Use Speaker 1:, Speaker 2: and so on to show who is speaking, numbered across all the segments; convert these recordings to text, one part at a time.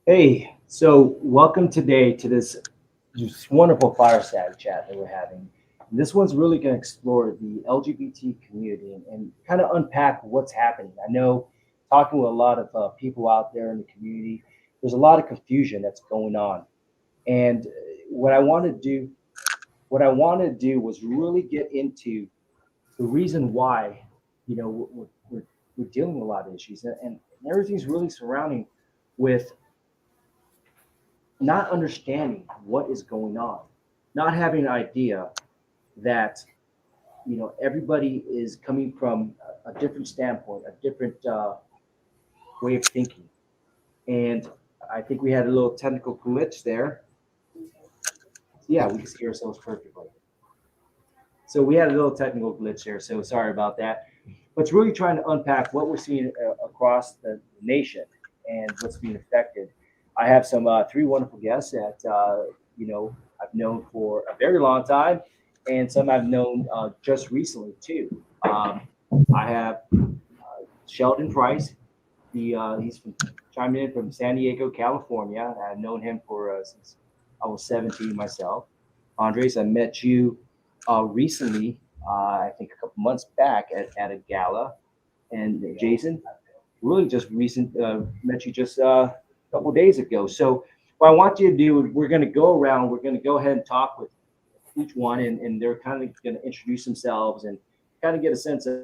Speaker 1: Hey, so welcome today to this wonderful fireside chat that we're having. This one's really going to explore the LGBT community and kind of unpack what's happening. I know talking with a lot of people out there in the community, there's a lot of confusion that's going on. And what I want to do, what I want to do was really get into the reason why, we're dealing with a lot of issues and everything's really surrounding with not understanding what is going on, not having an idea that everybody is coming from a different standpoint, a different way of thinking. And I think we had a little technical glitch there. Yeah, we can see ourselves perfectly. So we had a little technical glitch there. So sorry about that. But it's really trying to unpack what we're seeing across the nation and what's being affected. I have some three wonderful guests that I've known for a very long time, and some I've known just recently too. Um, I have Sheldon Price. He's chiming in from San Diego, California. I've known him for since I was 17 myself. Andres, I met you recently, I think a couple months back at a gala. And Jason, really just met you just a couple days ago. So what I want you to do, we're going to go around, we're going to go ahead and talk with each one, and they're kind of going to introduce themselves and kind of get a sense of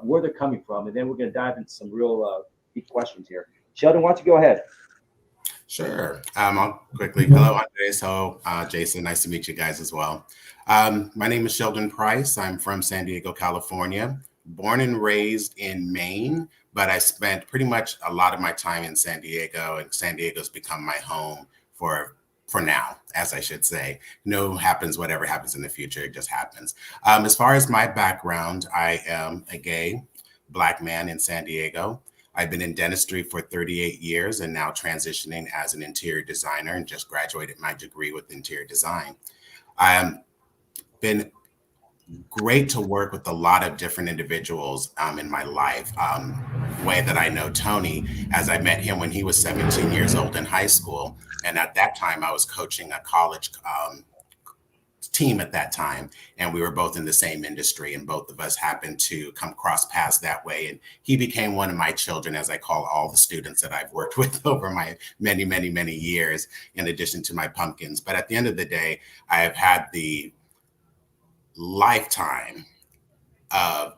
Speaker 1: where they're coming from. And then we're going to dive into some real deep questions here. Sheldon, why don't you go ahead?
Speaker 2: Sure. I'll quickly. Hello, Andres. Hello, Jason. Nice to meet you guys as well. My name is Sheldon Price. I'm from San Diego, California. Born and raised in Maine, but I spent pretty much a lot of my time in San Diego, and San Diego's become my home for now, as I should say. No happens, whatever happens in the future, it just happens. As far as my background, I am a gay Black man in San Diego. I've been in dentistry for 38 years and now transitioning as an interior designer and just graduated my degree with interior design. I've been great to work with a lot of different individuals in my life. Way that I know Tony, as I met him when he was 17 years old in high school. And at that time, I was coaching a college team at that time, and we were both in the same industry, and both of us happened to come cross paths that way. And he became one of my children, as I call all the students that I've worked with over my many years, in addition to my pumpkins. But at the end of the day, I have had the lifetime of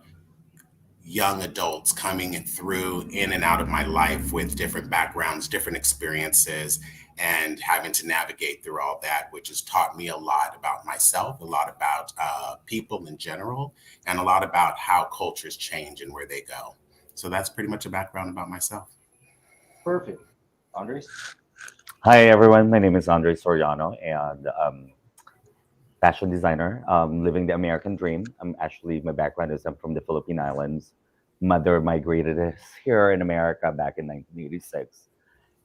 Speaker 2: young adults coming through in and out of my life with different backgrounds, different experiences, and having to navigate through all that, which has taught me a lot about myself, a lot about people in general, and a lot about how cultures change and where they go. So that's pretty much a background about myself.
Speaker 1: Perfect. Andres?
Speaker 3: Hi everyone, my name is Andre Soriano and fashion designer, living the American dream. My background is I'm from the Philippine Islands. Mother migrated us here in America back in 1986,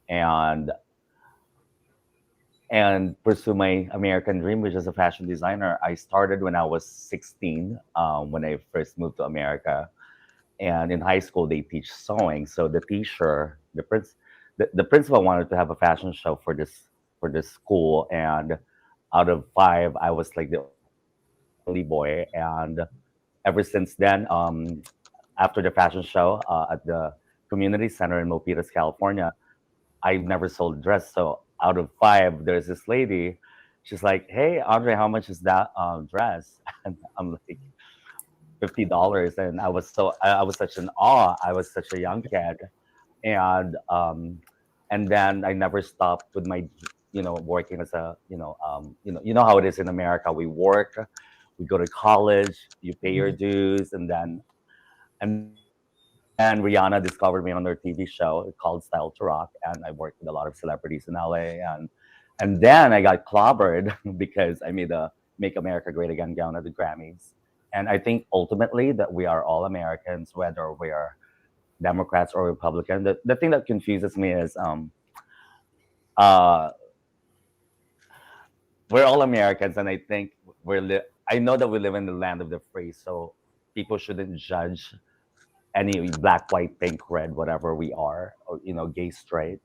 Speaker 3: and pursue my American dream, which is a fashion designer. I started when I was 16, when I first moved to America. And in high school, they teach sewing. So the principal wanted to have a fashion show for this school, and out of five, I was like the only boy. And ever since then, after the fashion show at the community center in Milpitas, California, I've never sold a dress. So out of five, there's this lady. She's like, "Hey, Andre, how much is that dress?" And I'm like, $50. And I was such an awe. I was such a young kid, and then I never stopped with my working as a you know how it is in America. We work, we go to college, you pay your dues, and then Rihanna discovered me on their TV show called Style to Rock, and I worked with a lot of celebrities in LA, and then I got clobbered because I made a "Make America Great Again" gown at the Grammys. And I think ultimately that we are all Americans, whether we're Democrats or Republican. The thing that confuses me is uh, we're all Americans, and I think I know that we live in the land of the free, so people shouldn't judge any black, white, pink, red, whatever we are, or gay, straight.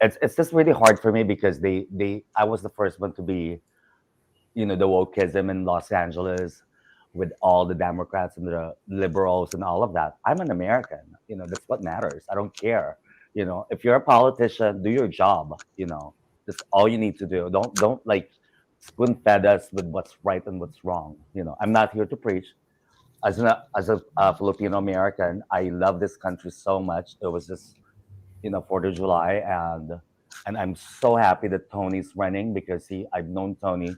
Speaker 3: it's just really hard for me because they I was the first one to be, the wokeism in Los Angeles with all the Democrats and the liberals and all of that. I'm an American. That's what matters. I don't care. If you're a politician, do your job. That's all you need to do. Don't like spoon fed us with what's right and what's wrong. I'm not here to preach. As a Filipino American, I love this country so much. It was just 4th of July, and I'm so happy that Tony's running because I've known Tony,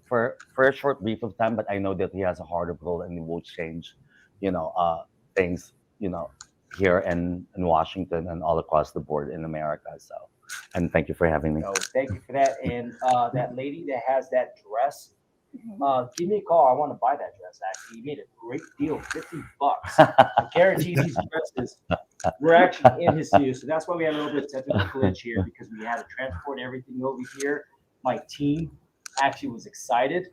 Speaker 3: for a short brief of time, but I know that he has a heart of gold and he will change, you know, uh, things, you know, here in Washington and all across the board in America. So, and thank you for having me.
Speaker 1: No, thank you for that. And that lady that has that dress,
Speaker 4: Mhm.
Speaker 1: give me a call. I want to buy that dress. Actually, you made a great deal, $50. I guarantee these dresses. We're actually in his studio, so that's why we had a little bit of technical glitch here because we had to transport everything over here. My team actually was excited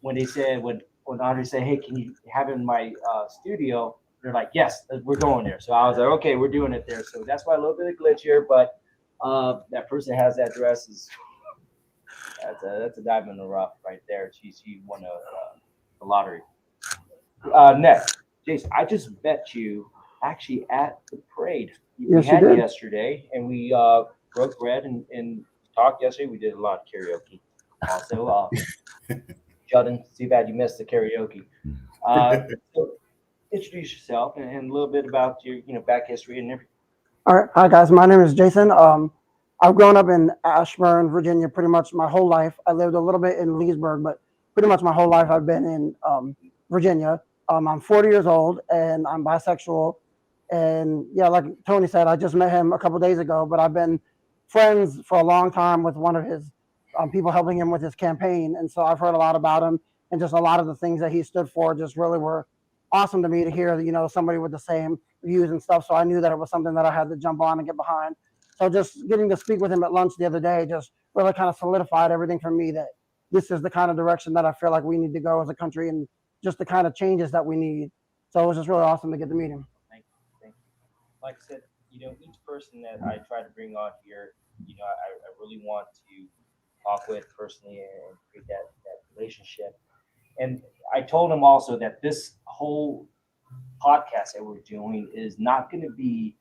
Speaker 1: when they said when Andre said, "Hey, can you have it in my studio?" They're like, "Yes, we're going there." So I was like, "Okay, we're doing it there." So that's why a little bit of glitch here, but that person has that dress is that's a diamond in the rough right there. She won the lottery. Next, Jason, I just met you actually at the parade. We
Speaker 5: Yes, you
Speaker 1: had
Speaker 5: did.
Speaker 1: yesterday, and we broke bread and talked yesterday. We did a lot of karaoke. Also, Sheldon, too bad you missed the karaoke. So introduce yourself and a little bit about your back history and everything.
Speaker 5: All right. Hi, guys. My name is Jason. I've grown up in Ashburn, Virginia, pretty much my whole life. I lived a little bit in Leesburg, but pretty much my whole life I've been in Virginia. I'm 40 years old and I'm bisexual. And yeah, like Tony said, I just met him a couple days ago, but I've been friends for a long time with one of his people helping him with his campaign. And so I've heard a lot about him and just a lot of the things that he stood for just really were awesome to me to hear, somebody with the same views and stuff. So I knew that it was something that I had to jump on and get behind. So just getting to speak with him at lunch the other day just really kind of solidified everything for me that this is the kind of direction that I feel like we need to go as a country and just the kind of changes that we need. So it was just really awesome to get to meet him.
Speaker 1: Thank you. Thank you. Like I said, each person that I try to bring on here, I really want to talk with personally and create that relationship. And I told him also that this whole podcast that we're doing is not going to be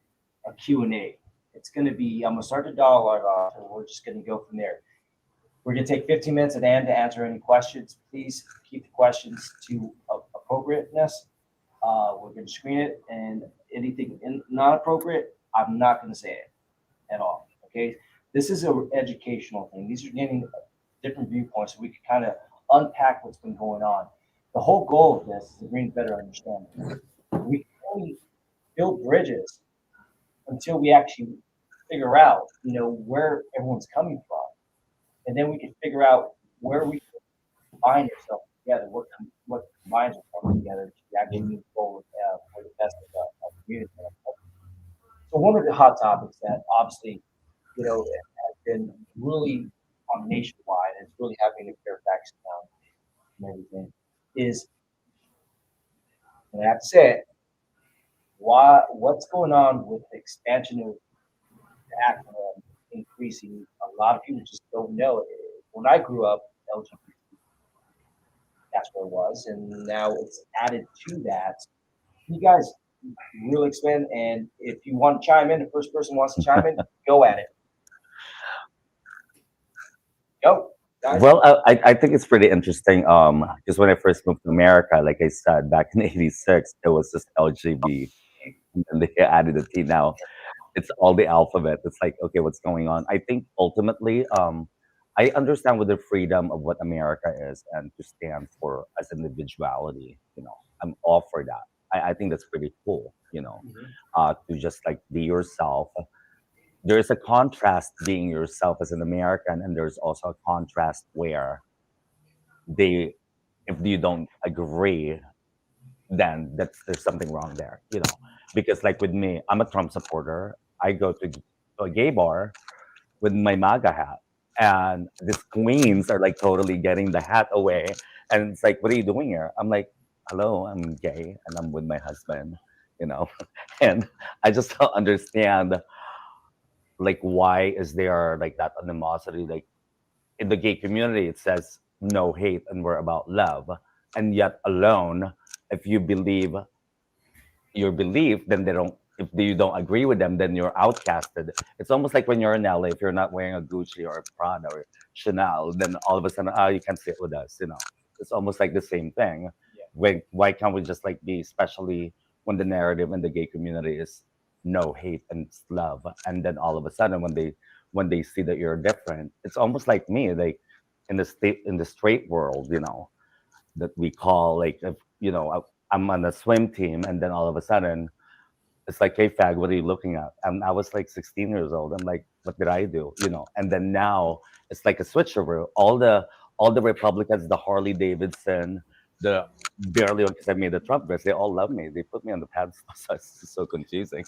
Speaker 1: a Q&A. It's going to be, I'm going to start the dialogue off and we're just going to go from there. We're going to take 15 minutes at the end to answer any questions. Please keep the questions to appropriateness. We're going to screen it, and anything not appropriate, I'm not going to say it at all. Okay, this is an educational thing. These are getting different viewpoints, so we can kind of unpack what's been going on. The whole goal of this is to bring better understanding. We can only build bridges until we actually figure out, where everyone's coming from, and then we can figure out where we can combine ourselves together, what combines us all together to actually move forward for the best of the community. So one of the hot topics that obviously, has been really on nationwide, and it's really happening in Fairfax now and everything, is, and I have to say it, what's going on with the expansion of the acronym increasing? A lot of people just don't know it. When I grew up, LGBT, that's what it was, and now it's added to that. You guys really expand, and if you want to chime in, the first person wants to chime in, go at it. Go, guys.
Speaker 3: Well, I think it's pretty interesting. Because when I first moved to America, like I said, back in '86, it was just LGBT, and then they added a T. Now it's all the alphabet. It's like, okay, what's going on? I think ultimately, I understand with the freedom of what America is and to stand for as individuality. I'm all for that. I think that's pretty cool.
Speaker 1: Mhm.
Speaker 3: To just like be yourself. There's a contrast being yourself as an American, and there's also a contrast where they, if you don't agree, then there's something wrong there. Because like with me, I'm a Trump supporter. I go to a gay bar with my MAGA hat, and these queens are like totally getting the hat away, and it's like, what are you doing here? I'm like, hello, I'm gay and I'm with my husband, you know, and I just don't understand like why is there like that animosity? Like in the gay community, it says no hate and we're about love, and yet alone, if you believe your belief, then they don't. If you don't agree with them, then you're outcasted. It's almost like when you're in LA, if you're not wearing a Gucci or a Prada or Chanel, then all of a sudden, you can't sit with us. It's almost like the same thing.
Speaker 1: Yeah.
Speaker 3: Why can't we just like be, especially when the narrative in the gay community is no hate and it's love, and then all of a sudden when they see that you're different, it's almost like me, like in the straight world, that we call like if I'm on a swim team, and then all of a sudden it's like, hey fag, what are you looking at? And I was like 16 years old. I'm like, what did I do? And then now it's like a switcheroo. All the Republicans, the Harley Davidson, the barely because I made the Trump dress, they all love me. They put me on the pedestal. So it's so confusing.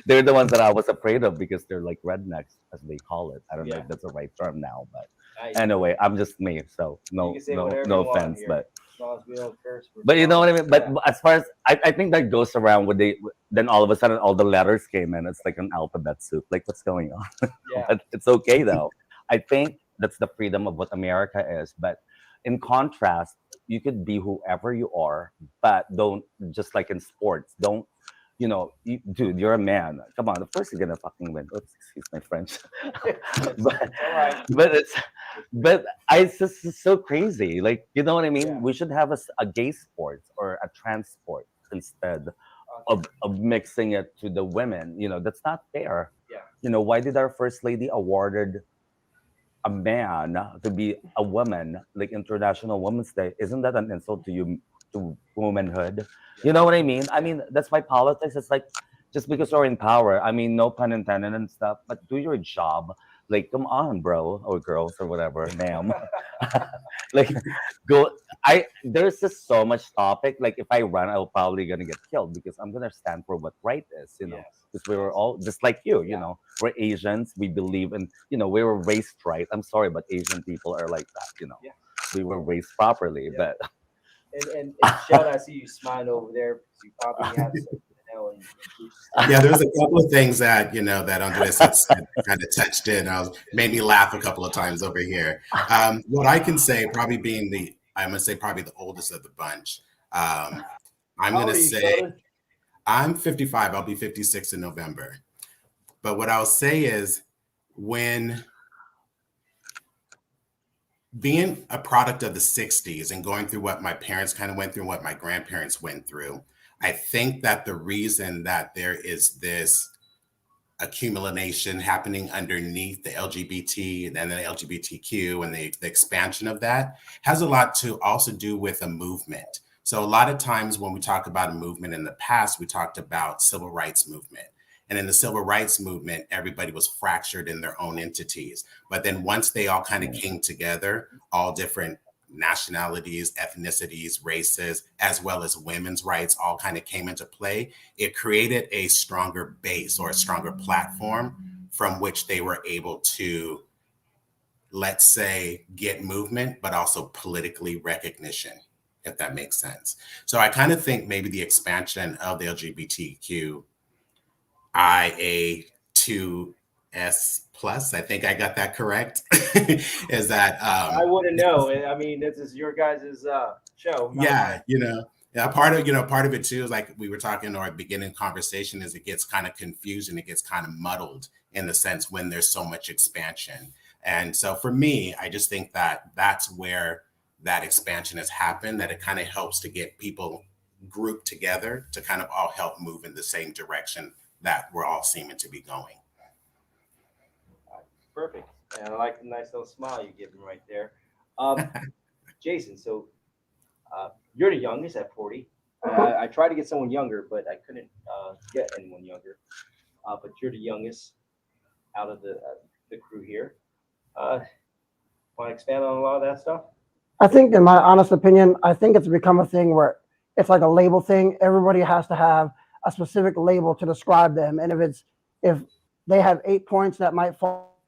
Speaker 3: They're the ones that I was afraid of because they're like rednecks, as they call it. I don't know
Speaker 1: Yeah.
Speaker 3: if that's the right term now, but
Speaker 1: Nice.
Speaker 3: anyway, I'm just me. So
Speaker 1: You
Speaker 3: no
Speaker 1: can say
Speaker 3: no
Speaker 1: whatever
Speaker 3: no
Speaker 1: you want
Speaker 3: offense,
Speaker 1: here.
Speaker 3: but
Speaker 1: As long as we don't curse. we're
Speaker 3: you know what I
Speaker 1: fine.
Speaker 3: mean? But
Speaker 1: Yeah.
Speaker 3: as far as I think that goes around when then all of a sudden all the letters came in. It's like an alphabet soup. Like what's going on?
Speaker 1: Yeah.
Speaker 3: But it's okay though. I think that's the freedom of what America is. But in contrast, you could be whoever you are, but don't, just like in sports, don't dude, you're a man. Come on, of course you're gonna fucking win. Oops, excuse my French. but
Speaker 1: All right.
Speaker 3: it's just so crazy. Like, you know what I mean?
Speaker 1: Yeah.
Speaker 3: We should have a gay sports or a trans sport instead of mixing it to the women. That's not fair.
Speaker 1: Yeah.
Speaker 3: Why did our first lady awarded a man to be a woman, like International Women's Day? Isn't that an insult to you, to womanhood? You know what I mean? I mean, that's why politics is like, just because you're in power, I mean, no pun intended and stuff, but do your job. Like, come on, bro, or girls, or whatever, ma'am. Like, go. There's just so much topic. Like, if I run, I'm probably gonna get killed because I'm gonna stand for what right is.
Speaker 1: Yes.
Speaker 3: Because we were all just like you.
Speaker 1: Yeah.
Speaker 3: We're Asians. We believe in. We were raised right. I'm sorry, but Asian people are like that.
Speaker 1: Yeah.
Speaker 3: We were raised properly,
Speaker 1: Yeah.
Speaker 3: but.
Speaker 1: And Sheldon, I see you smiling over there because you probably have some,
Speaker 2: Yeah, there's a couple of things that that Andres had kind of touched in. Made me laugh a couple of times over here. What I can say, probably being I'm gonna say probably the oldest of the bunch. I'm
Speaker 1: How
Speaker 2: gonna
Speaker 1: old are you,
Speaker 2: say
Speaker 1: Sheldon?
Speaker 2: I'm 55. I'll be 56 in November. But what I'll say is, when being a product of the 60s and going through what my parents kind of went through, what my grandparents went through, I think that the reason that there is this accumulation happening underneath the LGBT and then the LGBTQ and the expansion of that has a lot to also do with a movement. So a lot of times when we talk about a movement in the past, we talked about civil rights movement. And in the civil rights movement, everybody was fractured in their own entities. But then once they all kind of came together, all different nationalities, ethnicities, races, as well as women's rights all kind of came into play, it created a stronger base or a stronger platform from which they were able to, let's say, get movement, but also politically recognition, if that makes sense. So I kind of think maybe the expansion of the LGBTQ IA2S plus, I think I got that correct, is that
Speaker 1: I wouldn't know. I mean, this is your guys' show.
Speaker 2: yeah, part of it too is like we were talking in our beginning conversation is it gets kind of confused and it gets kind of muddled in the sense when there's so much expansion. And so for me, I just think that that's where that expansion has happened, that it kind of helps to get people grouped together to kind of all help move in the same direction that we're all seeming to be going.
Speaker 1: Perfect. And I like the nice little smile you give him right there. Jason, so you're the youngest at 40. I tried to get someone younger, but I couldn't get anyone younger. But you're the youngest out of the crew here. Want to expand on a lot of that stuff?
Speaker 5: I think, in my honest opinion, I think it's become a thing where it's like a label thing. Everybody has to have a specific label to describe them, and if they have 8 points that might fall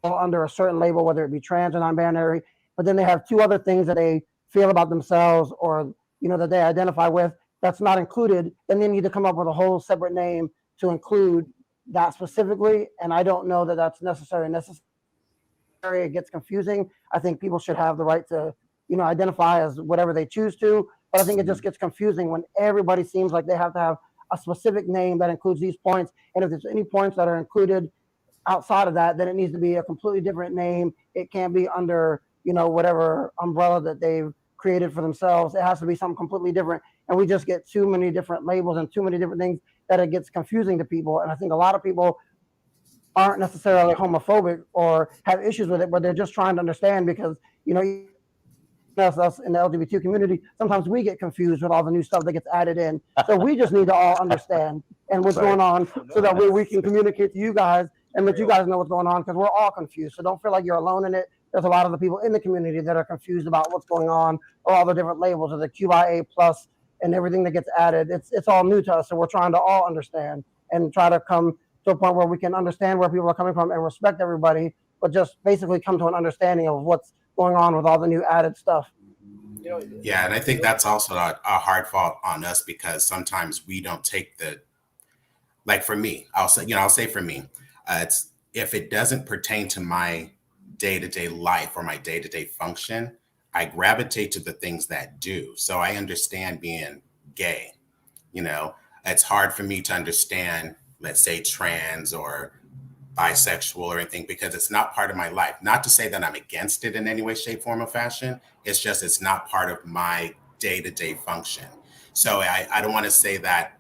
Speaker 5: under a certain label, whether it be trans or non-binary, but then they have 2 other things that they feel about themselves or that they identify with that's not included, then they need to come up with a whole separate name to include that specifically, and I don't know that that's necessary. It gets confusing. I think people should have the right to, identify as whatever they choose to. But I think it just gets confusing when everybody seems like they have to have a specific name that includes these points. And if there's any points that are included outside of that, then it needs to be a completely different name. It can't be under, whatever umbrella that they've created for themselves. It has to be something completely different. And we just get too many different labels and too many different things that it gets confusing to people. And I think a lot of people aren't necessarily homophobic or have issues with it, but they're just trying to understand because, us in the LGBT community, sometimes we get confused with all the new stuff that gets added in. So we just need to all understand and what's going on so that we can communicate to you guys and let you guys know what's going on because we're all confused. So don't feel like you're alone in it. There's a lot of the people in the community that are confused about what's going on or all the different labels of the QIA plus and everything that gets added. It's all new to us. So we're trying to all understand and try to come to a point where we can understand where people are coming from and respect everybody, but just basically come to an understanding of what's going on with all the new added stuff.
Speaker 2: Yeah, and I think that's also a hard fault on us because sometimes we don't take like for me, I'll say for me, it's if it doesn't pertain to my day-to-day life or my day-to-day function, I gravitate to the things that do. So I understand being gay, it's hard for me to understand, let's say trans or bisexual or anything because it's not part of my life. Not to say that I'm against it in any way, shape, form, or fashion. It's just it's not part of my day-to-day function. So I don't want to say that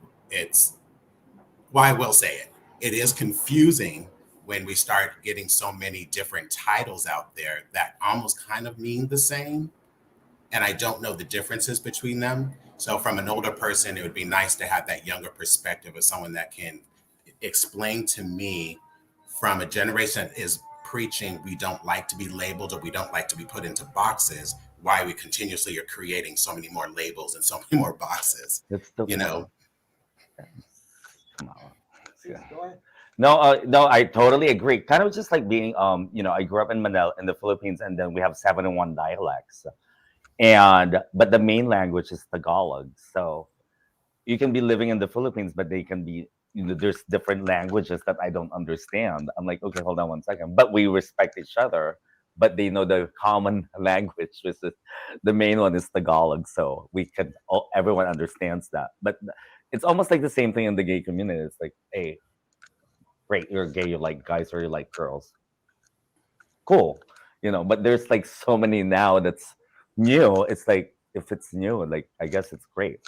Speaker 2: I will say it. It is confusing when we start getting so many different titles out there that almost kind of mean the same. And I don't know the differences between them. So from an older person, it would be nice to have that younger perspective of someone that can explain to me from a generation that is preaching we don't like to be labeled or we don't like to be put into boxes, why we continuously are creating so many more labels and so many more boxes.
Speaker 3: It's the come on.
Speaker 1: Yeah.
Speaker 3: No, I totally agree. Kind of just like being, I grew up in Manila, in the Philippines, and then we have 7 dialects, but the main language is Tagalog. So you can be living in the Philippines, but they can be, there's different languages that I don't understand. I'm like, okay, hold on one second. But we respect each other, but they know the common language, which is the main one is Tagalog. So everyone understands that. But it's almost like the same thing in the gay community. It's like, hey, great, you're gay, you like guys or you like girls. Cool. But there's like so many now that's new. It's like, if it's new, like I guess it's great.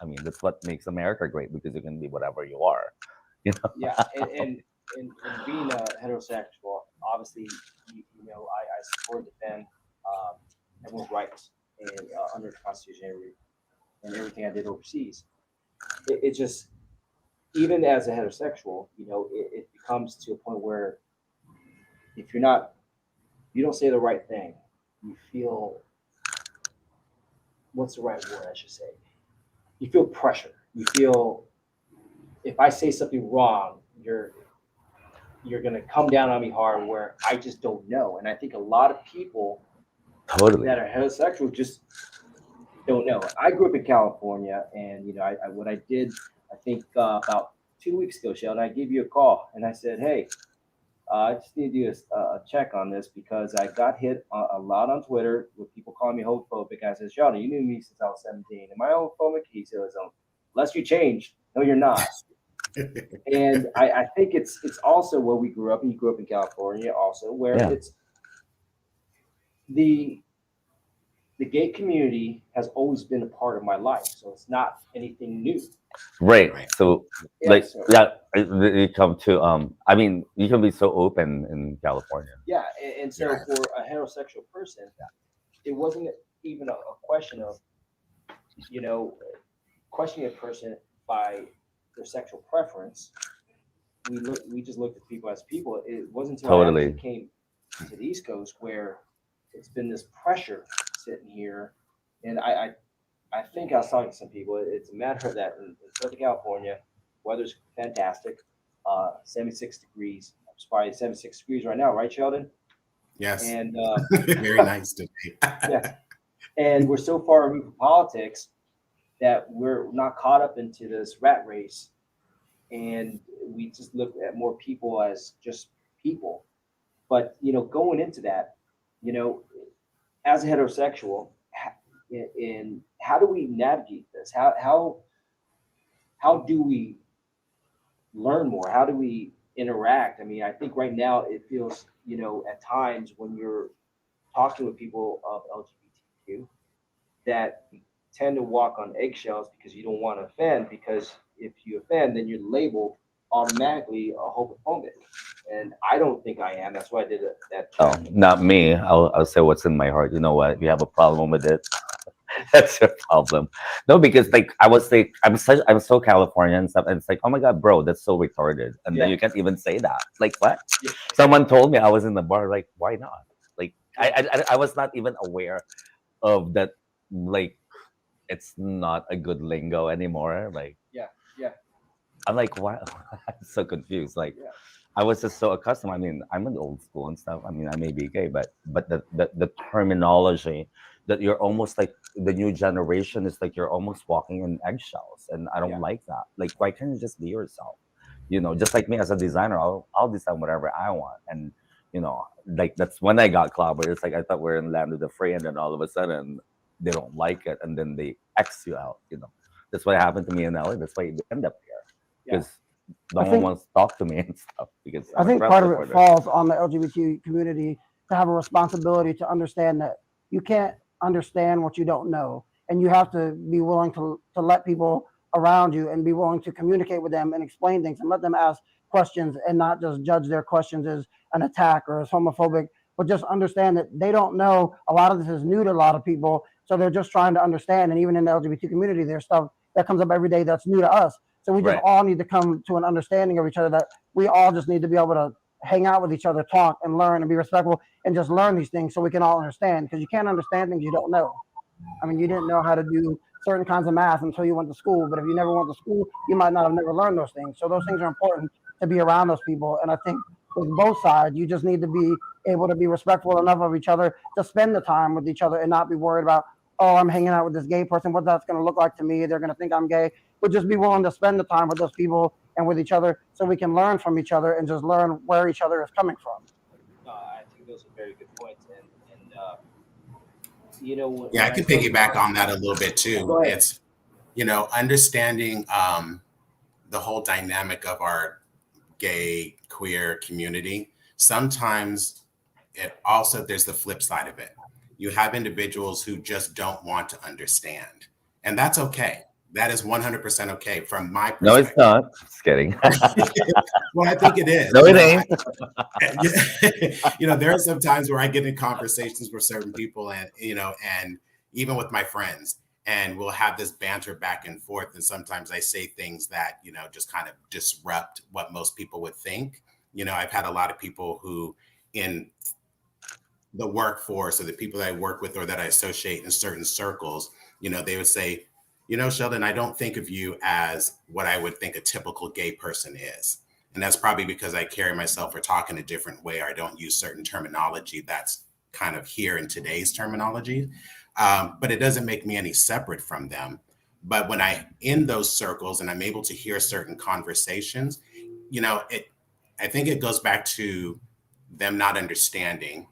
Speaker 3: I mean, that's what makes America great because you can be whatever you are.
Speaker 1: Yeah, and being a heterosexual, obviously, I support and defend everyone's rights and under the Constitution and everything I did overseas. It just, even as a heterosexual, it becomes to a point where if you don't say the right thing, you feel, what's the right word I should say? You feel pressure. You feel if I say something wrong, you're gonna come down on me hard where I just don't know. And I think a lot of people
Speaker 3: Totally
Speaker 1: that are heterosexual just don't know. I grew up in California, and what I did, I think about 2 weeks ago, Sheldon, I gave you a call and I said, hey, I just need to do a check on this because I got hit a lot on Twitter with people calling me homophobic. I said, Sheldon, you knew me since I was 17. Am I homophobic? He said, unless you changed. No, you're not. And I think it's also where we grew up, and you grew up in California also, where it's the gay community has always been a part of my life. So it's not anything new.
Speaker 3: right. So you come to I mean, you can be so open in California.
Speaker 1: Yeah, and so for a heterosexual person, it wasn't even a question of questioning a person by their sexual preference. We just looked at people as people. It wasn't until I actually came to the East Coast where it's been this pressure sitting here, and I think I was talking to some people. It's a matter of that in Southern California, weather's fantastic, 76 degrees. It's probably 76 degrees right now, right, Sheldon?
Speaker 2: Yes.
Speaker 1: And
Speaker 2: very nice today.
Speaker 1: yeah, and we're so far removed from politics that we're not caught up into this rat race. and we just look at more people as just people. But going into that, you know, as a heterosexual, in how do we navigate this? How do we learn more? How do we interact? I mean, I think right now it feels, at times when you're talking with people of LGBTQ, that you tend to walk on eggshells because you don't want to offend, because if you offend, then you're labeled automatically a homophobic. And I don't think I am. That's why I did that.
Speaker 3: Oh, not me. I'll say what's in my heart. You know what? If you have a problem with it, that's your problem. No, because like I was like I'm so Californian and stuff, and it's like, oh my god, bro, that's so retarded, and then
Speaker 1: Yeah.
Speaker 3: you can't even say that. Like what?
Speaker 1: Yeah.
Speaker 3: Someone told me I was in the bar. Like why not? Like I was not even aware of that. Like it's not a good lingo anymore. Like
Speaker 1: Yeah. Yeah.
Speaker 3: I'm like, why? I'm so confused. Like
Speaker 1: Yeah.
Speaker 3: I was just so accustomed. I mean, I'm an old school and stuff. I mean, I may be gay, but the terminology that you're almost like the new generation is like you're almost walking in eggshells, and I don't
Speaker 1: Yeah.
Speaker 3: like that. Like, why can't you just be yourself? Just like me as a designer, I'll design whatever I want, and like that's when I got clobbered. It's like I thought we are in land of the free, and then all of a sudden they don't like it, and then they X you out. That's what happened to me in LA. That's why you end up here
Speaker 1: Yeah.
Speaker 3: because no
Speaker 5: I
Speaker 3: one
Speaker 5: think
Speaker 3: wants to talk to me and stuff because
Speaker 5: I
Speaker 3: I'm a
Speaker 5: think
Speaker 3: Trump
Speaker 5: part of it
Speaker 3: supporter.
Speaker 5: falls on the LGBT community to have a responsibility to understand that you can't understand what you don't know, and you have to be willing to let people around you and be willing to communicate with them and explain things and let them ask questions and not just judge their questions as an attack or as homophobic, but just understand that they don't know. A lot of this is new to a lot of people, so they're just trying to understand. And even in the LGBT community, there's stuff that comes up every day that's new to us. So we just
Speaker 3: Right.
Speaker 5: all need to come to an understanding of each other, that we all just need to be able to hang out with each other, talk and learn and be respectful and just learn these things so we can all understand, because you can't understand things you don't know. I mean, you didn't know how to do certain kinds of math until you went to school, but if you never went to school, you might not have never learned those things. So those things are important to be around those people. And I think with both sides, you just need to be able to be respectful enough of each other to spend the time with each other and not be worried about, oh, I'm hanging out with this gay person, what that's going to look like to me. They're going to think I'm gay. But just be willing to spend the time with those people and with each other so we can learn from each other and just learn where each other is coming from.
Speaker 1: I think those are very good points. And
Speaker 2: Yeah,
Speaker 1: when
Speaker 2: I
Speaker 1: I
Speaker 2: could
Speaker 1: started
Speaker 2: piggyback
Speaker 1: talking,
Speaker 2: on that a little bit
Speaker 1: go
Speaker 2: too.
Speaker 1: ahead.
Speaker 2: It's, understanding the whole dynamic of our gay, queer community. Sometimes there's the flip side of it. You have individuals who just don't want to understand, and that's okay. That is 100% okay from my
Speaker 3: No, it's
Speaker 2: perspective.
Speaker 3: not. Just kidding.
Speaker 2: Well, I think it is.
Speaker 3: No, it ain't.
Speaker 2: There are some times where I get in conversations with certain people, and even with my friends, and we'll have this banter back and forth. And sometimes I say things that just kind of disrupt what most people would think. I've had a lot of people who, in the workforce, or the people that I work with or that I associate in certain circles, they would say, Sheldon, I don't think of you as what I would think a typical gay person is. And that's probably because I carry myself or talk in a different way, or I don't use certain terminology that's kind of here in today's terminology. But it doesn't make me any separate from them. But when I in those circles and I'm able to hear certain conversations, I think it goes back to them not understanding,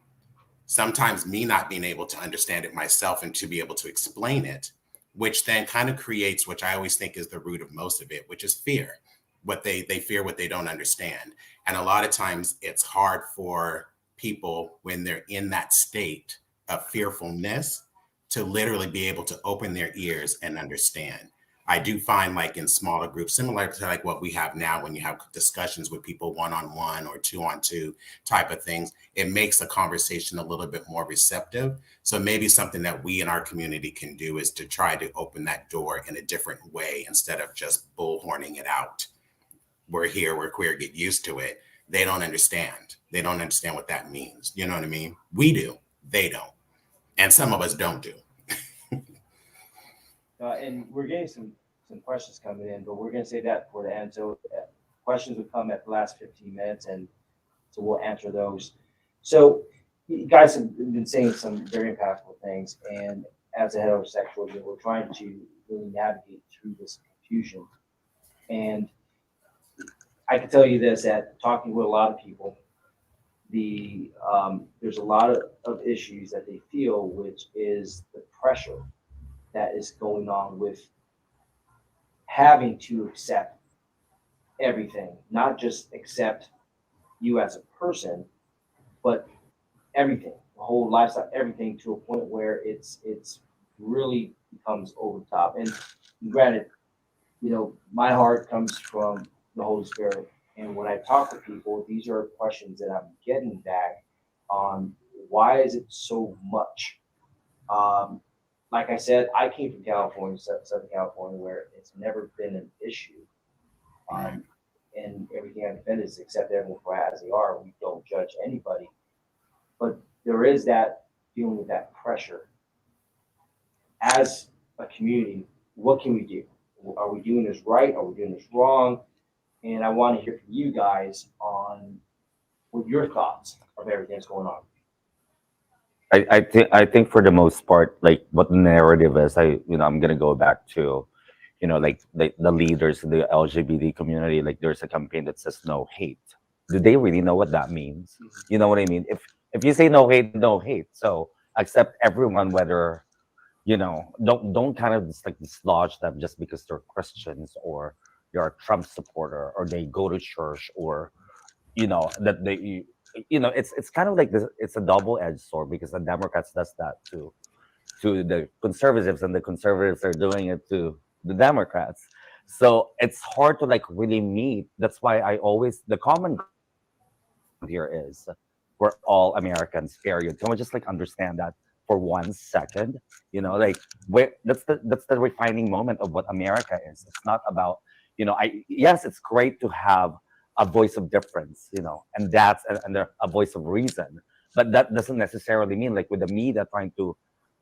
Speaker 2: sometimes me not being able to understand it myself and to be able to explain it, which then kind of creates, which I always think is the root of most of it, which is fear. What they fear what they don't understand. And a lot of times it's hard for people when they're in that state of fearfulness to literally be able to open their ears and understand. I do find, like, in smaller groups, similar to like what we have now, when you have discussions with people one-on-one or two-on-two type of things, it makes the conversation a little bit more receptive. So maybe something that we in our community can do is to try to open that door in a different way, instead of just bullhorning it out. We're here, we're queer, get used to it. They don't understand. They don't understand what that means. You know what I mean? We do, they don't. And some of us don't do.
Speaker 1: And we're getting some questions coming in, but we're going to say that for the end. So questions will come at the last 15 minutes, and so we'll answer those. So you guys have been saying some very impactful things, and as a heterosexual, we're trying to really navigate through this confusion. And I can tell you this, that talking with a lot of people, there's a lot of issues that they feel, which is the pressure that is going on with having to accept everything, not just accept you as a person, but everything, the whole lifestyle, everything, to a point where it's really becomes over the top. And granted, my heart comes from the Holy Spirit. And when I talk to people, these are questions that I'm getting back on why is it so much? Um, like I said, I came from California, Southern California, where it's never been an issue. Um, and everything I defend is accept everyone for as they are. We don't judge anybody. But there is that feeling of that pressure. As a community, what can we do? Are we doing this right? Are we doing this wrong? And I want to hear from you guys on what your thoughts of everything that's going on.
Speaker 3: I think for the most part, like what the narrative is, I'm gonna go back to, like the leaders in the LGBT community. Like there's a campaign that says no hate. Do they really know what that means? You know what I mean? If you say no hate, no hate. So accept everyone, whether don't kind of just like dislodge them just because they're Christians or you're a Trump supporter or they go to church or that it's kind of like this. It's a double-edged sword because the Democrats does that to the conservatives, and the conservatives are doing it to the Democrats. So it's hard to like really meet. That's why I always the common ground here is we're all Americans, period. Can we just like understand that for 1 second? Like that's the refining moment of what America is. It's not about, I yes, it's great to have a voice of difference, and that's a voice of reason. But that doesn't necessarily mean like with the media trying to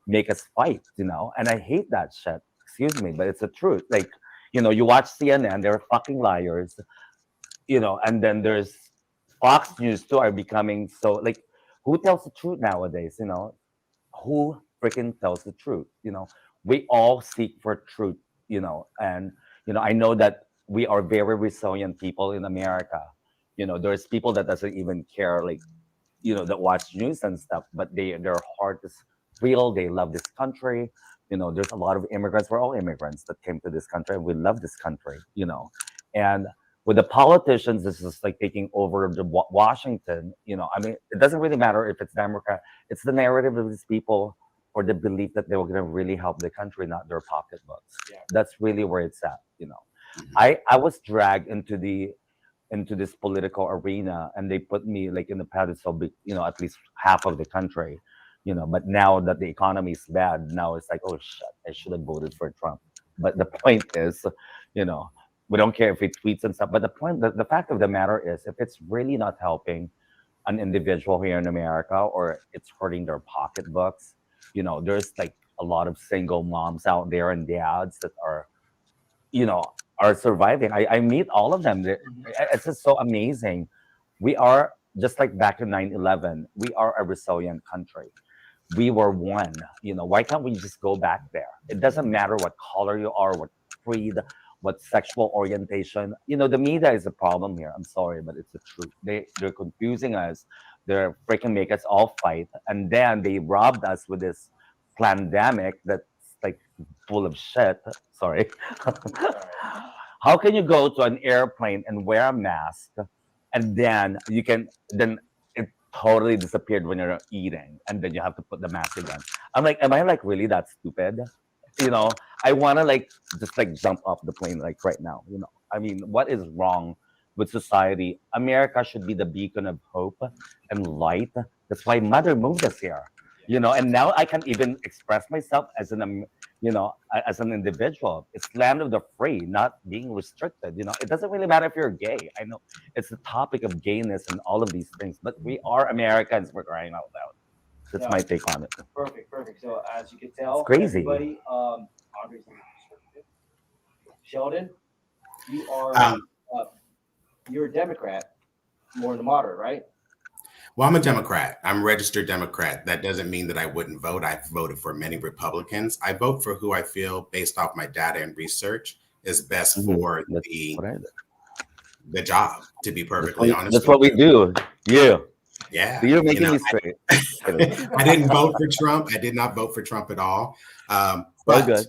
Speaker 3: make us fight, and I hate that shit. Excuse me, but it's the truth. Like, you watch CNN, they're fucking liars, and then there's Fox News too are becoming so like who tells the truth nowadays, who freaking tells the truth, we all seek for truth, and I know that we are very resilient people in America. There's people that doesn't even care, like, that watch news and stuff, but their heart is real. They love this country. There's a lot of immigrants. We're all immigrants that came to this country, and we love this country. And with the politicians, this is like taking over the Washington. I mean, it doesn't really matter if it's Democrat. It's the narrative of these people or the belief that they were going to really help the country, not their pocketbooks.
Speaker 1: Yeah.
Speaker 3: That's really where it's at. I was dragged into this political arena, and they put me like in the pedestal, at least half of the country. But now that the economy is bad, now it's like, oh shit, I should have voted for Trump. But the point is, you know, we don't care if he tweets and stuff. But the fact of the matter is, if it's really not helping an individual here in America, or it's hurting their pocketbooks, there's like a lot of single moms out there and dads that are, are surviving. I meet all of them. It's just so amazing. We are just like back in 9/11. We are a resilient country. We were one. Why can't we just go back there? It doesn't matter what color you are, what creed, what sexual orientation. The media is a problem here. I'm sorry, but it's the truth. They're confusing us. They're freaking make us all fight, and then they robbed us with this pandemic that's like full of shit. Sorry. How can you go to an airplane and wear a mask, and then it totally disappeared when you're eating, and then you have to put the mask again? I'm like, am I like really that stupid? You know, I want to like just like jump off the plane like right now. I mean, what is wrong with society? America should be the beacon of hope and light. That's why Mother moved us here. And now I can even express myself as as an individual. It's land of the free, not being restricted. It doesn't really matter if you're gay. I know it's the topic of gayness and all of these things, but we are Americans. We're crying out loud. That's my take on it.
Speaker 1: Perfect. So as you can tell,
Speaker 3: It's crazy.
Speaker 1: everybody, Andre's Sheldon, you are you're a Democrat, more than a moderate, right?
Speaker 2: Well, I'm a Democrat. I'm a registered Democrat. That doesn't mean that I wouldn't vote. I've voted for many Republicans. I vote for who I feel, based off my data and research, is best for the job, to be perfectly honest
Speaker 3: That's
Speaker 2: with
Speaker 3: what we do. Yeah.
Speaker 2: yeah,
Speaker 3: You're
Speaker 2: you
Speaker 3: making
Speaker 2: know,
Speaker 3: me straight.
Speaker 2: I didn't vote for Trump. I did not vote for Trump at all.
Speaker 3: So
Speaker 2: But
Speaker 3: good.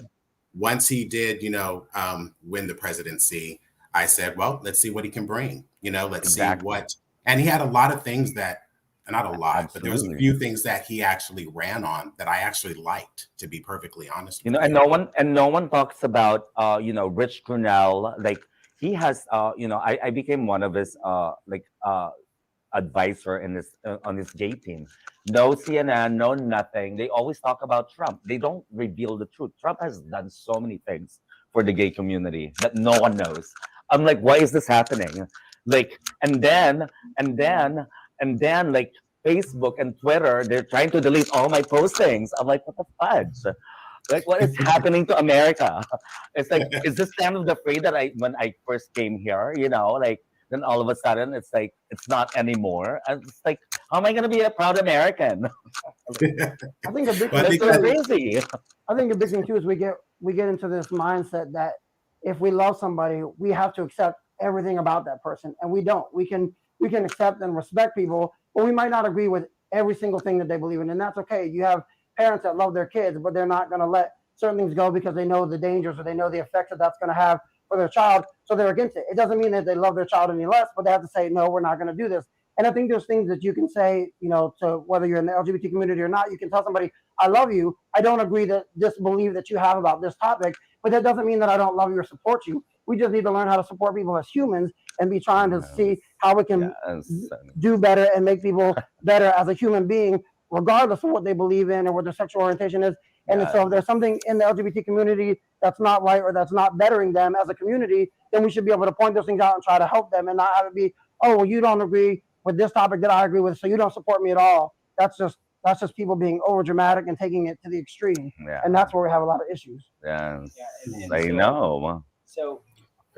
Speaker 2: once he did, win the presidency, I said, well, let's see what he can bring. Let's see
Speaker 3: Exactly.
Speaker 2: what. And he had a lot of things that, not a lot, but there was a
Speaker 3: Absolutely.
Speaker 2: few things that he actually ran on that I actually liked, to be perfectly honest with
Speaker 3: And
Speaker 2: you.
Speaker 3: no one talks about Rich Cornell. Like he has I became one of his advisor in this on his gay team. No CNN, no nothing. They always talk about Trump. They don't reveal the truth. Trump has done so many things for the gay community that no one knows. I'm like, why is this happening? Like, and then like Facebook and Twitter, they're trying to delete all my postings. I'm like, what the fudge? Like, what is happening to America? It's like, is this kind of the afraid that when I first came here, like then all of a sudden it's like it's not anymore. And it's like, how am I gonna be a proud American?
Speaker 5: I think a big
Speaker 2: Well, I
Speaker 5: thing
Speaker 3: That's
Speaker 2: think
Speaker 3: so
Speaker 2: that,
Speaker 5: too.
Speaker 3: crazy.
Speaker 5: I think a big thing too is we get into this mindset that if we love somebody, we have to accept everything about that person, and we don't. We can accept and respect people, but we might not agree with every single thing that they believe in, and that's okay. You have parents that love their kids, but they're not going to let certain things go because they know the dangers or they know the effects that that's going to have for their child, so they're against it. It doesn't mean that they love their child any less, but they have to say no, we're not going to do this. And I think there's things that you can say, to whether you're in the LGBT community or not. You can tell somebody, I love you. I don't agree that this belief that you have about this topic, but that doesn't mean that I don't love you or support you. We just need to learn how to support people as humans and be trying to see how we can
Speaker 3: Yes.
Speaker 5: do better and make people better as a human being, regardless of what they believe in or what their sexual orientation is. And so if there's something in the LGBT community that's not right or that's not bettering them as a community, then we should be able to point those things out and try to help them and not have it be, oh, well, you don't agree with this topic that I agree with, so you don't support me at all. That's just people being over dramatic and taking it to the extreme,
Speaker 3: Yeah.
Speaker 5: and that's where we have a lot of issues.
Speaker 3: Yes.
Speaker 1: and
Speaker 3: I
Speaker 1: so-
Speaker 3: know.
Speaker 1: So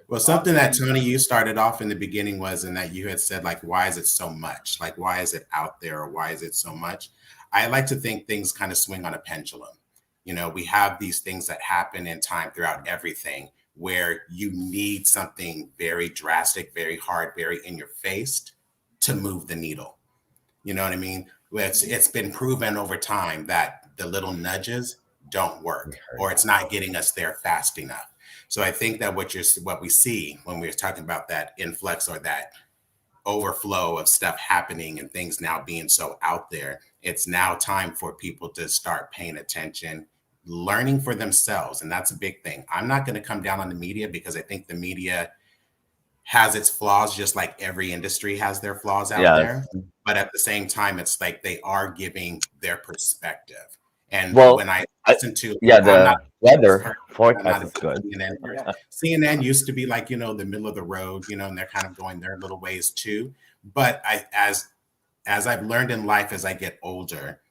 Speaker 2: well, something that Tony, you started off in the beginning was, and that you had said, like, why is it so much? Like, why is it out there? Or why is it so much? I like to think things kind of swing on a pendulum. We have these things that happen in time throughout everything where you need something very drastic, very hard, very in your face to move the needle. You know what I mean? It's been proven over time that the little nudges don't work, or it's not getting us there fast enough. So I think that what we see when we're talking about that influx or that overflow of stuff happening and things now being so out there, it's now time for people to start paying attention, learning for themselves. And that's a big thing. I'm not going to come down on the media because I think the media has its flaws, just like every industry has their flaws out there. But at the same time, it's like they are giving their perspective. And when I listen to,
Speaker 3: the weather
Speaker 2: I'm not
Speaker 3: forecast is good.
Speaker 2: CNN used to be like, the middle of the road, and they're kind of going their little ways too. But as I've learned in life, as I get older,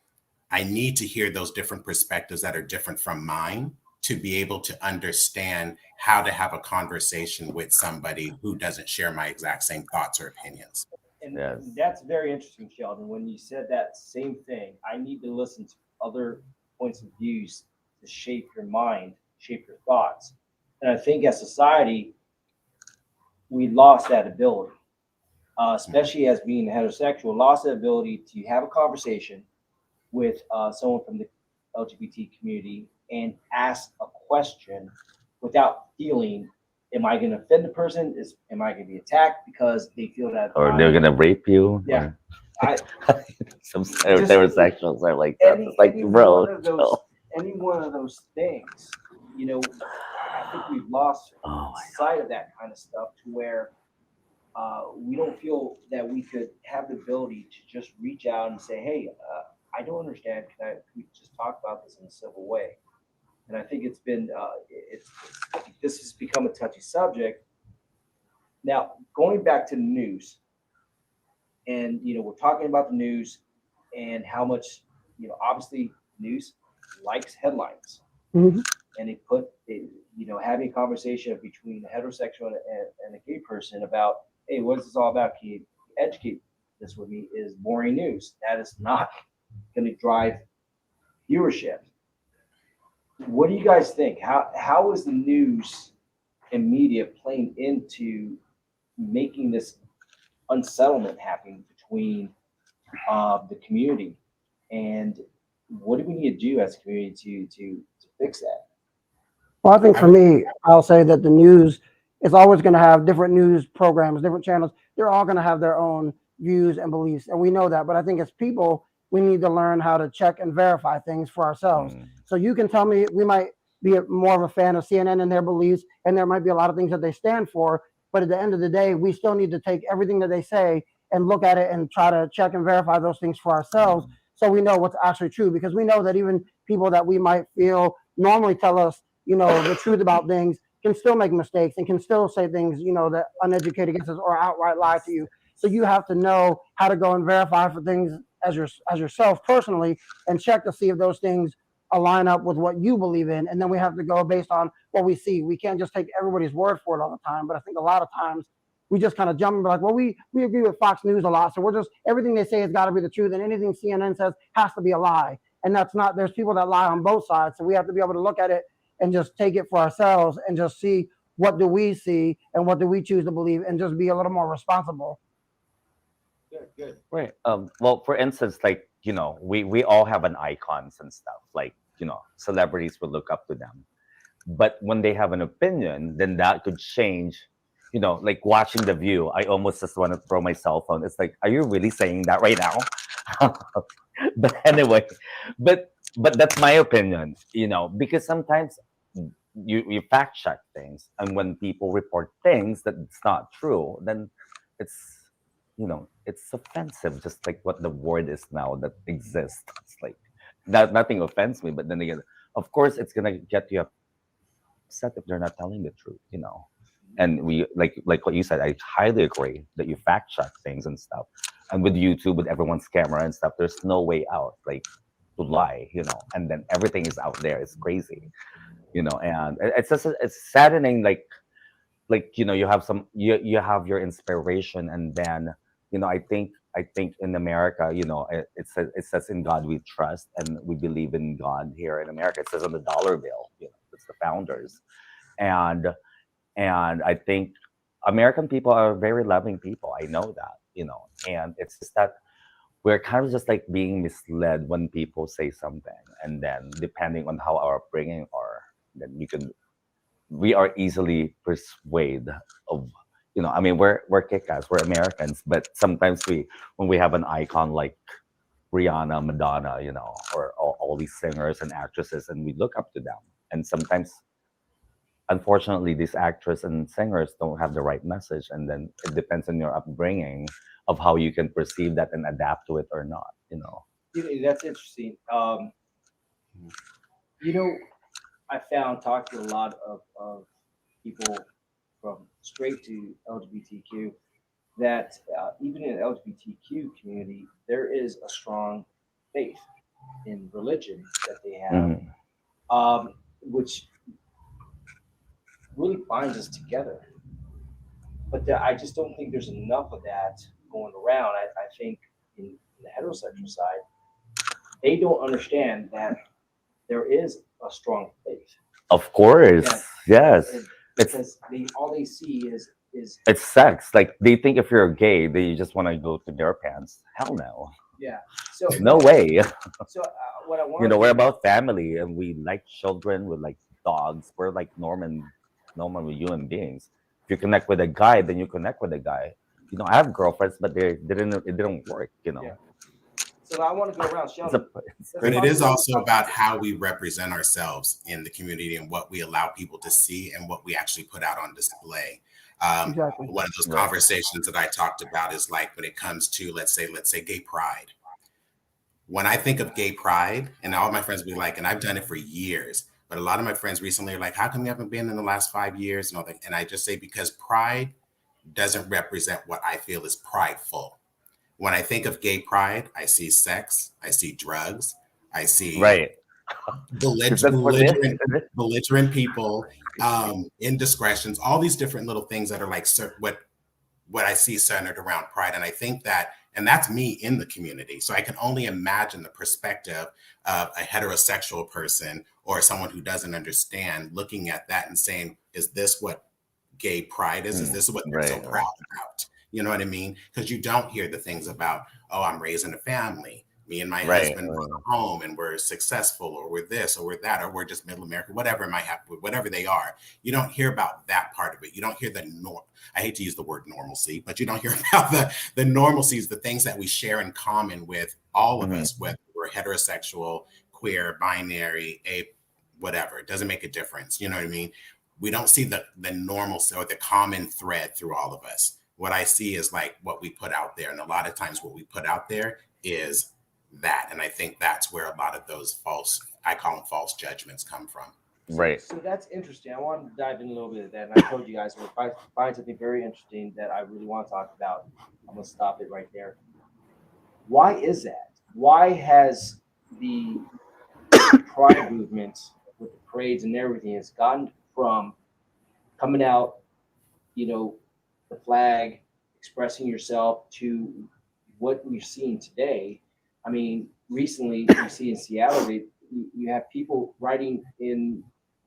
Speaker 2: I need to hear those different perspectives that are different from mine to be able to understand how to have a conversation with somebody who doesn't share my exact same thoughts or opinions.
Speaker 1: And that's very interesting, Sheldon. When you said that same thing, I need to listen to other points of views to shape your mind, shape your thoughts. And I think as society, we lost that ability, especially as being heterosexual, lost the ability to have a conversation with someone from the LGBT community and ask a question without feeling, am I going to offend the person? Am I going to be attacked because they feel that,
Speaker 3: or they're gonna rape you?
Speaker 1: Yeah.
Speaker 3: Some heterosexuals are like that. It's like, bro,
Speaker 1: any one of those things, I think we've lost sight of that kind of stuff to where we don't feel that we could have the ability to just reach out and say, hey, I don't understand. Can we just talk about this in a civil way? And I think it's been, this has become a touchy subject. Now, going back to the news, and, we're talking about the news and how much, obviously news likes headlines.
Speaker 5: Mm-hmm.
Speaker 1: And they put, having a conversation between a heterosexual and a gay person about, hey, what is this all about? Can you educate this with me? Is boring news. That is not going to drive viewership. What do you guys think? How is the news and media playing into making this unsettlement happening between the community. And what do we need to do as a community to fix that?
Speaker 5: Well, I think
Speaker 2: I
Speaker 5: for
Speaker 2: would,
Speaker 5: me, I'll say that the news is always going to have different news programs, different channels. They're all going to have their own views and beliefs, and we know that. But I think as people, we need to learn how to check and verify things for ourselves.
Speaker 3: Mm.
Speaker 5: So you can tell me we might be more of a fan of CNN and their beliefs, and there might be a lot of things that they stand for. But at the end of the day, we still need to take everything that they say and look at it and try to check and verify those things for ourselves, so we know what's actually true. Because we know that even people that we might feel normally tell us, the truth about things, can still make mistakes and can still say things, that uneducated against us or outright lie to you. So you have to know how to go and verify for things as yourself personally, and check to see if those things align up with what you believe in. And then we have to go based on what we see. We can't just take everybody's word for it all the time. But I think a lot of times we just kind of jump and be like, well, we agree with Fox News a lot. So we're just, everything they say has got to be the truth, and anything CNN says has to be a lie. And that's not, there's people that lie on both sides. So we have to be able to look at it and just take it for ourselves and just see what do we see and what do we choose to believe, and just be a little more responsible.
Speaker 1: Good, good.
Speaker 3: Right. Well, for instance, like, we all have an icons and stuff. Like, celebrities will look up to them. But when they have an opinion, then that could change. Like watching The View, I almost just want to throw my cell phone. It's like, are you really saying that right now? But anyway, but that's my opinion. Because sometimes you fact check things, and when people report things that it's not true, then it's it's offensive, just like what the word is now that exists. It's like that nothing offends me, but then again, of course, it's gonna get you upset if they're not telling the truth. And we like what you said. I highly agree that you fact check things and stuff. And with YouTube, with everyone's camera and stuff, there's no way out, like, to lie. And then everything is out there. It's crazy. And it's just it's saddening, like you have you have your inspiration, and then I think in America, it says in God we trust, and we believe in God here in America. It says on the dollar bill. It's the founders. And I think American people are very loving people. I know that. And it's just that we're kind of just like being misled when people say something, and then depending on how our upbringing are, then we are easily persuaded of. I mean, we're kick-ass, we're Americans, but sometimes when we have an icon like Rihanna, Madonna, or all these singers and actresses, and we look up to them, and sometimes, unfortunately, these actors and singers don't have the right message, and then it depends on your upbringing of how you can perceive that and adapt to it or not.
Speaker 1: That's interesting. You know, I found talking to a lot of people from straight to LGBTQ that even in the LGBTQ community, there is a strong faith in religion that they have,
Speaker 3: Mhm.
Speaker 1: which really binds us together. But I just don't think there's enough of that going around. I think in the heterosexual side, they don't understand that there is a strong faith.
Speaker 3: Of course,
Speaker 1: Yeah.
Speaker 3: yes.
Speaker 1: And
Speaker 3: It's
Speaker 1: because all they see is
Speaker 3: it's sex. Like, they think if you're gay, that you just want to go to their pants. Hell no.
Speaker 1: yeah. So
Speaker 3: No way.
Speaker 1: So what I want
Speaker 3: We're about family, and we like children, we like dogs. We're like normal human beings. If you connect with a guy, then you connect with a guy. I have girlfriends, but it didn't work.
Speaker 1: Yeah. So I want to go around,
Speaker 3: It's
Speaker 1: Sheldon.
Speaker 3: it's
Speaker 2: but it
Speaker 1: talk
Speaker 2: is
Speaker 1: about-
Speaker 2: also about how we represent ourselves in the community and what we allow people to see and what we actually put out on display.
Speaker 5: Exactly.
Speaker 2: One of those
Speaker 3: Right.
Speaker 2: conversations that I talked about is like when it comes to, let's say gay pride. When I think of gay pride, and all my friends will be like, and I've done it for years, but a lot of my friends recently are like, how come you haven't been in the last 5 years and all that? And I just say, because pride doesn't represent what I feel is prideful. When I think of gay pride, I see sex, I see drugs, I see
Speaker 3: right. 'Cause that's what it is.
Speaker 2: belligerent people, indiscretions, all these different little things that are like what I see centered around pride. And I think that, and that's me in the community. So I can only imagine the perspective of a heterosexual person or someone who doesn't understand looking at that and saying, is this what gay pride is this is what they're so proud about. You know what I mean? Because you don't hear the things about, oh, I'm raising a family. Me and my husband bought a home and we're successful, or we're this, or we're that, or we're just middle America, whatever it might happen, whatever they are. You don't hear about that part of it. You don't hear the I hate to use the word normalcy, but you don't hear about the normalcies, the things that we share in common with all of us, whether we're heterosexual, queer, binary, whatever. It doesn't make a difference. You know what I mean? We don't see the normalcy or the common thread through all of us. What I see is like what we put out there. And a lot of times what we put out there is that. And I think that's where a lot of those I call them false judgments come from.
Speaker 1: So that's interesting. I want to dive in a little bit of that. And I told you guys, if I find something very interesting that I really want to talk about, I'm going to stop it right there. Why is that? Why has the pride movement with the parades and everything has gotten from coming out, the flag, expressing yourself, to what we're seeing today? I mean, recently you see in Seattle, you have people riding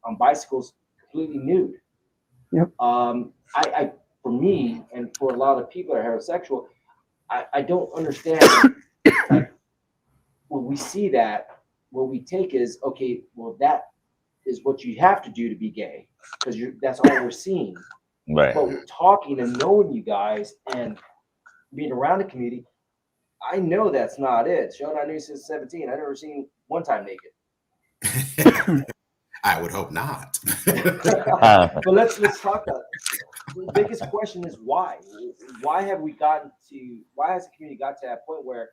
Speaker 1: on bicycles completely nude.
Speaker 5: Yep.
Speaker 1: I for me and for a lot of people that are heterosexual, I don't understand. Like, when we see that, what we take is, okay, well, that is what you have to do to be gay, because that's all we're seeing.
Speaker 3: Right.
Speaker 1: But we're talking and knowing you guys and being around the community, I know that's not it. Sheldon, I knew you since 17. I've never seen one time naked.
Speaker 2: I would hope not.
Speaker 1: But let's talk about it. The biggest question is why? Why has the community got to that point where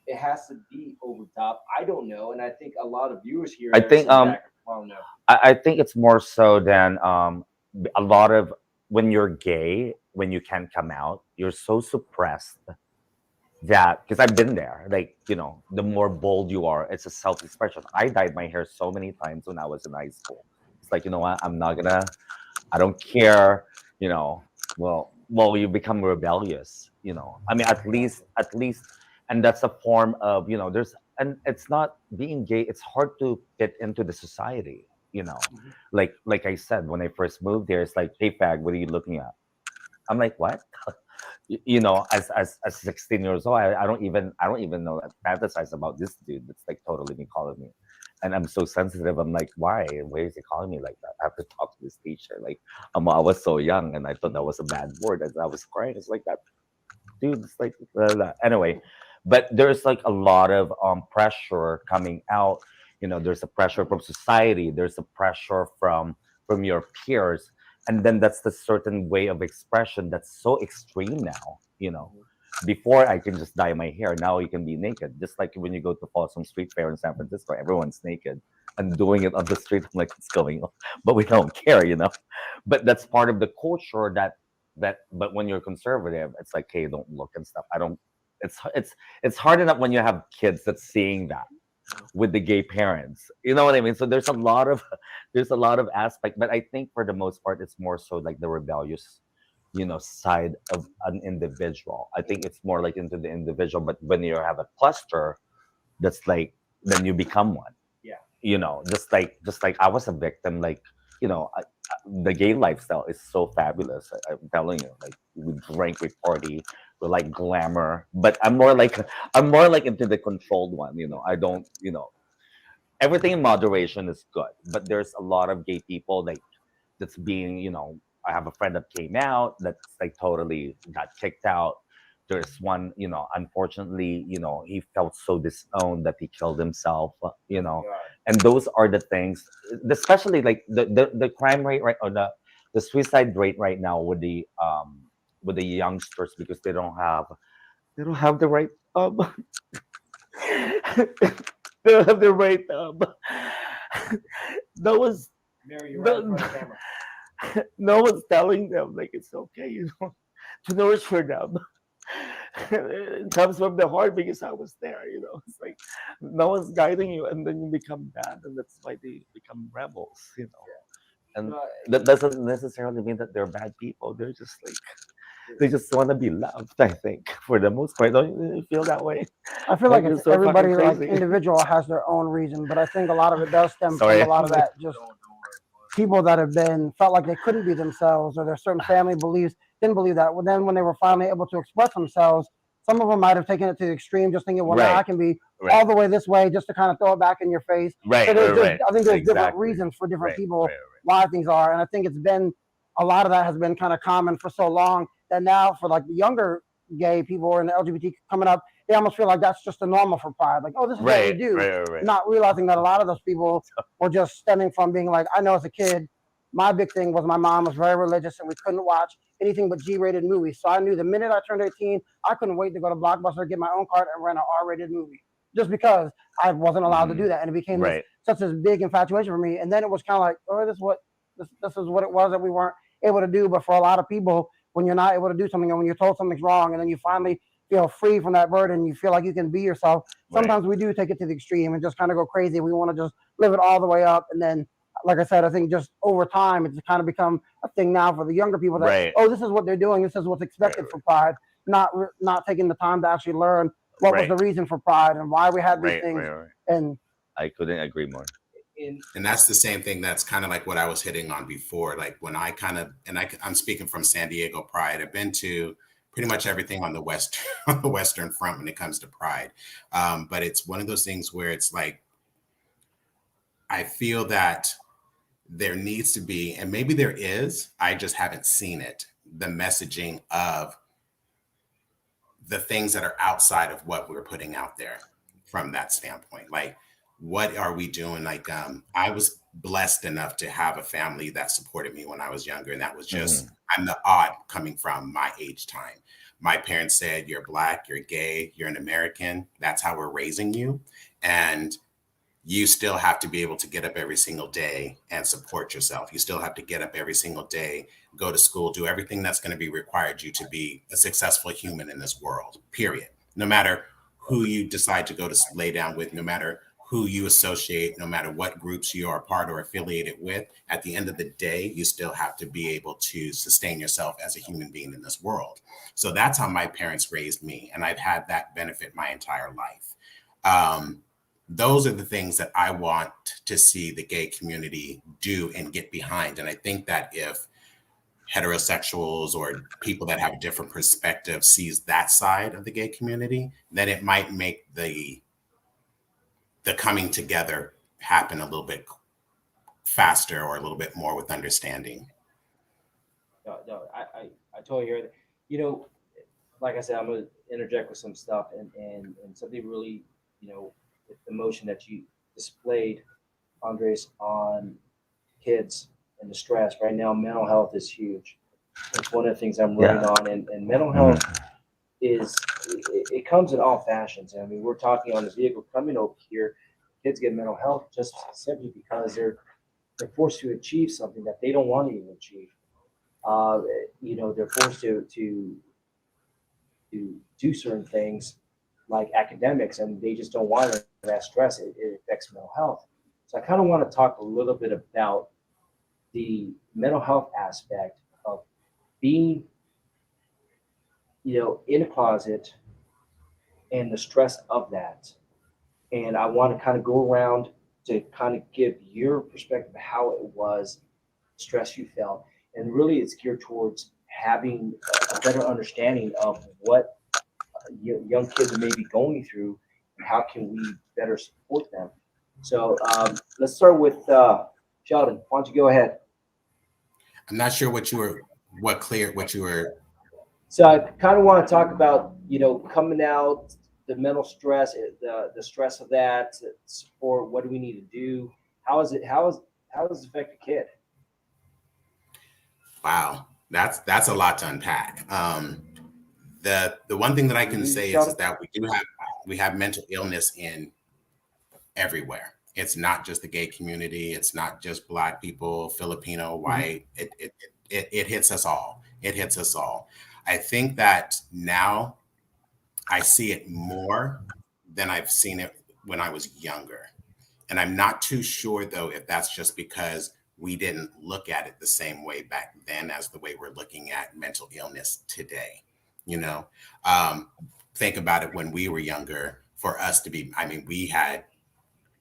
Speaker 1: it has to be over the top? I don't know, and I think a lot of viewers here.
Speaker 3: I think I think it's more so than a lot of when you're gay, when you can't come out, you're so suppressed that, because I've been there, like, the more bold you are, it's a self-expression. I dyed my hair so many times when I was in high school. It's like, you know what, I don't care, well, you become rebellious, I mean, at least, and that's a form of, and it's not being gay, it's hard to fit into the society, like I said, when I first moved here, it's like, hey, fag, what are you looking at? I'm like, what? As 16 years old, I don't even know that fantasize about this dude. It's like totally me calling me, and I'm so sensitive. I'm like, why is he calling me like that? I have to talk to this teacher. Like, I was so young, and I thought that was a bad word, and I was crying. It's like that, dude. It's like blah, blah. Anyway, but there's like a lot of pressure coming out. There's a pressure from society. There's a pressure from your peers. And then that's the certain way of expression that's so extreme now. Before, I can just dye my hair. Now you can be naked. Just like when you go to Folsom Street Fair in San Francisco, everyone's naked and doing it on the street. I'm like, what's going on? But we don't care. But that's part of the culture but when you're conservative, it's like, hey, don't look and stuff. It's hard enough when you have kids that's seeing that with the gay parents, you know what I mean? So there's a lot of aspect, but I think for the most part, it's more so like the rebellious, side of an individual. I think it's more like into the individual, but when you have a cluster, that's like, then you become one.
Speaker 1: Yeah.
Speaker 3: Just like I was a victim, like, the gay lifestyle is so fabulous. I'm telling you, like, we drink, we party, we like glamour, but I'm more like into the controlled one. I don't, everything in moderation is good, but there's a lot of gay people like that's being, I have a friend that came out that's like totally got kicked out. There's one, unfortunately, he felt so disowned that he killed himself, and those are the things, especially like the crime rate, right, or the suicide rate right now with the youngsters, because they don't have the right they don't have the right that was
Speaker 1: Mary, you're right in front of the camera.
Speaker 3: no one's telling them like it's okay, to nourish for them. It comes from the heart, because I was there, it's like no one's guiding you, and then you become bad, and that's why they become rebels, and that doesn't necessarily mean that they're bad people. They're just like, they just want to be loved, I think, for the most part. Don't you feel that way?
Speaker 5: I feel like it's
Speaker 3: so
Speaker 5: everybody, like
Speaker 3: crazy.
Speaker 5: individual has their own reason, but I think a lot of it does stem from a lot of that. Just people that have been felt like they couldn't be themselves, or their certain family beliefs didn't believe that. Well, then when they were finally able to express themselves, some of them might have taken it to the extreme, just thinking, well, now I can be all the way this way, just to kind of throw it back in your face. So I think there's different reasons for different people why things are, and I think it's been a lot of that has been kind of common for so long that now for like the younger gay people and the LGBT coming up, they almost feel like that's just the normal for Pride. Like, oh, this is what we do. Not realizing that a lot of those people were just stemming from being like, I know as a kid, my big thing was my mom was very religious and we couldn't watch anything but G-rated movies. So I knew the minute I turned 18, I couldn't wait to go to Blockbuster, get my own card, and rent an R-rated movie. Just because I wasn't allowed to do that. And it became such a big infatuation for me. And then it was kind of like, oh, this is what it was that we weren't able to do. But for a lot of people, when you're not able to do something, and when you're told something's wrong, and then you finally feel free from that burden, you feel like you can be yourself. Sometimes we do take it to the extreme and just kind of go crazy. We want to just live it all the way up. And then, like I said, I think just over time, it's kind of become a thing now for the younger people that, oh, this is what they're doing. This is what's expected for Pride. Not taking the time to actually learn what was the reason for Pride and why we had these things. And
Speaker 3: I couldn't agree more.
Speaker 2: And that's the same thing. That's kind of like what I was hitting on before. Like when I I'm speaking from San Diego Pride. I've been to pretty much everything on the Western front when it comes to Pride. But it's one of those things where it's like, I feel that there needs to be, and maybe there is, I just haven't seen it, the messaging of the things that are outside of what we're putting out there from that standpoint. Like, what are we doing? Like, I was blessed enough to have a family that supported me when I was younger. And that was just, I'm the odd coming from my age time. My parents said, you're Black, you're gay, you're an American. That's how we're raising you. And you still have to be able to get up every single day and support yourself. You still have to get up every single day, go to school, do everything that's going to be required you to be a successful human in this world, period. No matter who you decide to go to lay down with, no matter who you associate, no matter what groups you are a part or affiliated with, at the end of the day, you still have to be able to sustain yourself as a human being in this world. So that's how my parents raised me. And I've had that benefit my entire life. Those are the things that I want to see the gay community do and get behind. And I think that if heterosexuals or people that have a different perspective sees that side of the gay community, then it might make the coming together happen a little bit faster or a little bit more with understanding.
Speaker 1: No, I totally hear that. You know, like I said, I'm going to interject with some stuff and something really, you know, the emotion that you displayed, Andres, on kids and the stress. Right now, mental health is huge. It's one of the things I'm running on, and mental health it comes in all fashions. I mean, we're talking on the vehicle coming over here, kids get mental health just simply because they're forced to achieve something that they don't want to even achieve. You know, they're forced to do certain things like academics, and they just don't want to. That stress, it affects mental health. So I kind of want to talk a little bit about the mental health aspect of being, you know, in a closet and the stress of that. And I want to kind of go around to kind of give your perspective of how it was, stress you felt. And really it's geared towards having a better understanding of what young kids may be going through and how can we better support them. So let's start with Sheldon. Why don't you go ahead?
Speaker 2: I'm not sure what you were.
Speaker 1: So I kind of want to talk about, you know, coming out, the mental stress, the stress of that, support. What do we need to do? How does it affect a kid?
Speaker 2: Wow, that's a lot to unpack. The one thing that I can say is that we have mental illness in everywhere. It's not just the gay community. It's not just Black people, Filipino, white. It hits us all. It hits us all. I think that now I see it more than I've seen it when I was younger. And I'm not too sure, though, if that's just because we didn't look at it the same way back then as the way we're looking at mental illness today. You know, think about it when we were younger. For us to be, I mean, we had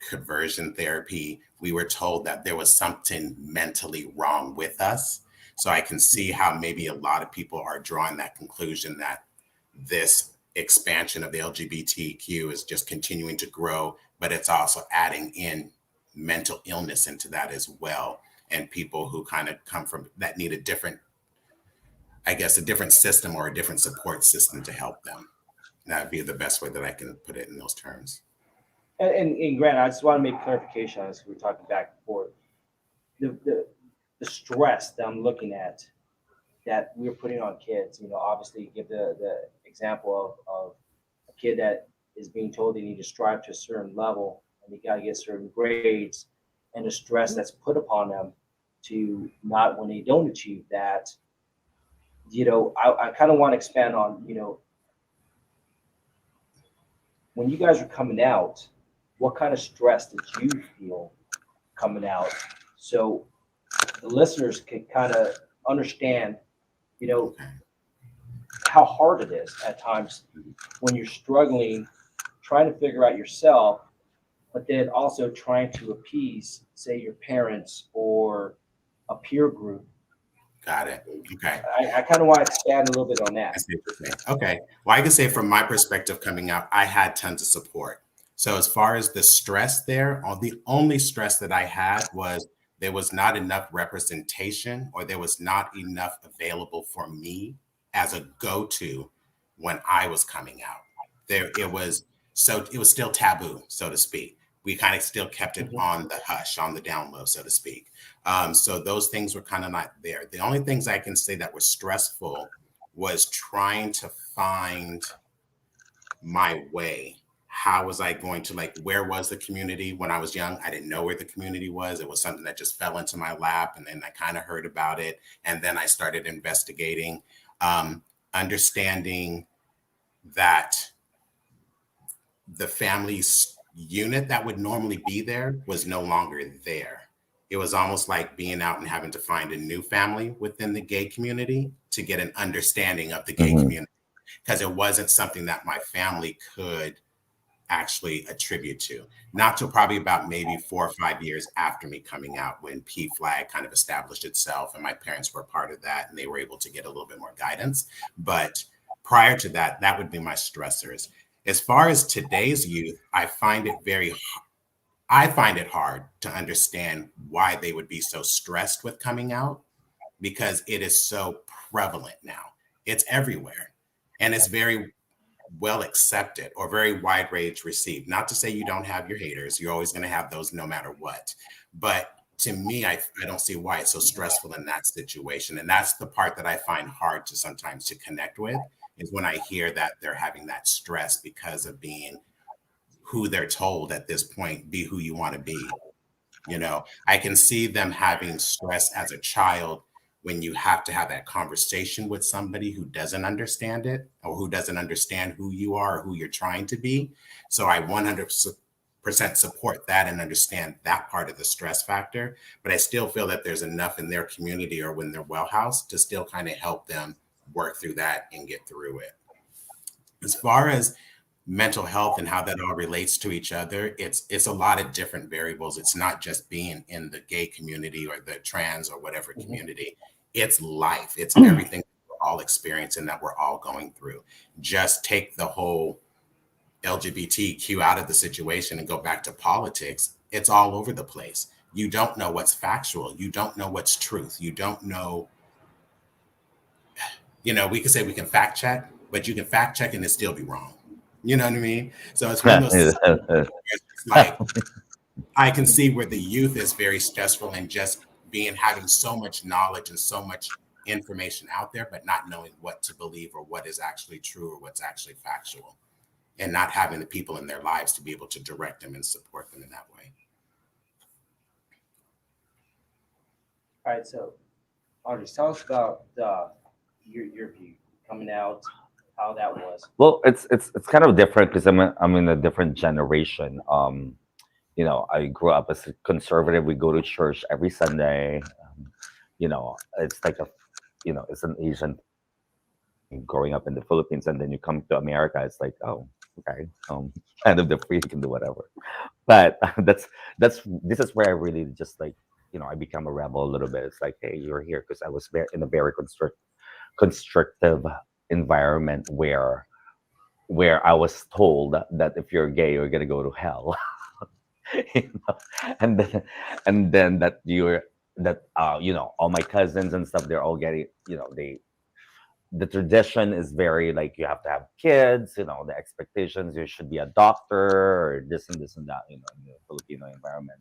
Speaker 2: conversion therapy, we were told that there was something mentally wrong with us. So I can see how maybe a lot of people are drawing that conclusion that this expansion of the LGBTQ is just continuing to grow, but it's also adding in mental illness into that as well. And people who kind of come from that need a different, I guess, a different system or a different support system to help them. That would be the best way that I can put it in those terms.
Speaker 1: And Grant, I just want to make clarification on this. We were talking back and forth. The stress that I'm looking at that we're putting on kids, obviously give the example of a kid that is being told they need to strive to a certain level and they got to get certain grades, and the stress that's put upon them to not, when they don't achieve that, I kind of want to expand on, when you guys are coming out, what kind of stress did you feel coming out? So the listeners can kind of understand, how hard it is at times when you're struggling, trying to figure out yourself, but then also trying to appease, say, your parents or a peer group.
Speaker 2: Got it. Okay.
Speaker 1: I kind of want to expand a little bit on that.
Speaker 2: Okay. Well, I can say from my perspective coming out, I had tons of support. So as far as the stress there, the only stress that I had was there was not enough representation, or there was not enough available for me as a go-to when I was coming out. It was still taboo, so to speak. We kind of still kept it on the hush, on the down low, so to speak. So those things were kind of not there. The only things I can say that were stressful was trying to find my way. How was I going to, where was the community when I was young? I didn't know where the community was. It was something that just fell into my lap, and then I kind of heard about it. And then I started investigating, understanding that the family's unit that would normally be there was no longer there. It was almost like being out and having to find a new family within the gay community to get an understanding of the gay community, because it wasn't something that my family could actually attribute to. Not till probably about maybe 4 or 5 years after me coming out, when PFLAG kind of established itself and my parents were part of that and they were able to get a little bit more guidance. But prior to that, that would be my stressors. As far as today's youth, I find it hard to understand why they would be so stressed with coming out, because it is so prevalent now. It's everywhere, and it's very well accepted or very wide range received. Not to say you don't have your haters. You're always going to have those no matter what. But to me, I don't see why it's so stressful in that situation. And that's the part that I find hard to sometimes to connect with, is when I hear that they're having that stress because of being who they're told at this point, be who you want to be. I can see them having stress as a child when you have to have that conversation with somebody who doesn't understand it, or who doesn't understand who you are or who you're trying to be. So I 100% support that and understand that part of the stress factor. But I still feel that there's enough in their community or when they're well housed to still kind of help them work through that and get through it. As far as mental health and how that all relates to each other, it's a lot of different variables. It's not just being in the gay community or the trans or whatever community. It's life. It's everything we're all experiencing, that we're all going through. Just take the whole LGBTQ out of the situation and go back to politics. It's all over the place. You don't know what's factual. You don't know what's truth. You don't know. We can say we can fact check, but you can fact check and it still be wrong. You know what I mean? So it's one of those I can see where the youth is very stressful, and just having so much knowledge and so much information out there, but not knowing what to believe or what is actually true or what's actually factual, and not having the people in their lives to be able to direct them and support them in that way.
Speaker 1: All right, so Andres, tell us about your view coming out, how that was.
Speaker 3: Well, it's kind of different because I'm in a different generation. I grew up as a conservative. We go to church every Sunday. It's like it's an Asian growing up in the Philippines, and then you come to America. It's like, oh, Okay, kind of the free, you can do whatever. But this is where I really just like, I become a rebel a little bit. It's like, hey, you're here because I was very in a very constrictive environment where I was told that if you're gay, you're gonna go to hell. you know? and then that all my cousins and stuff, they're all getting, the tradition is very like you have to have kids, the expectations, you should be a doctor or this and this and that, in the Filipino environment,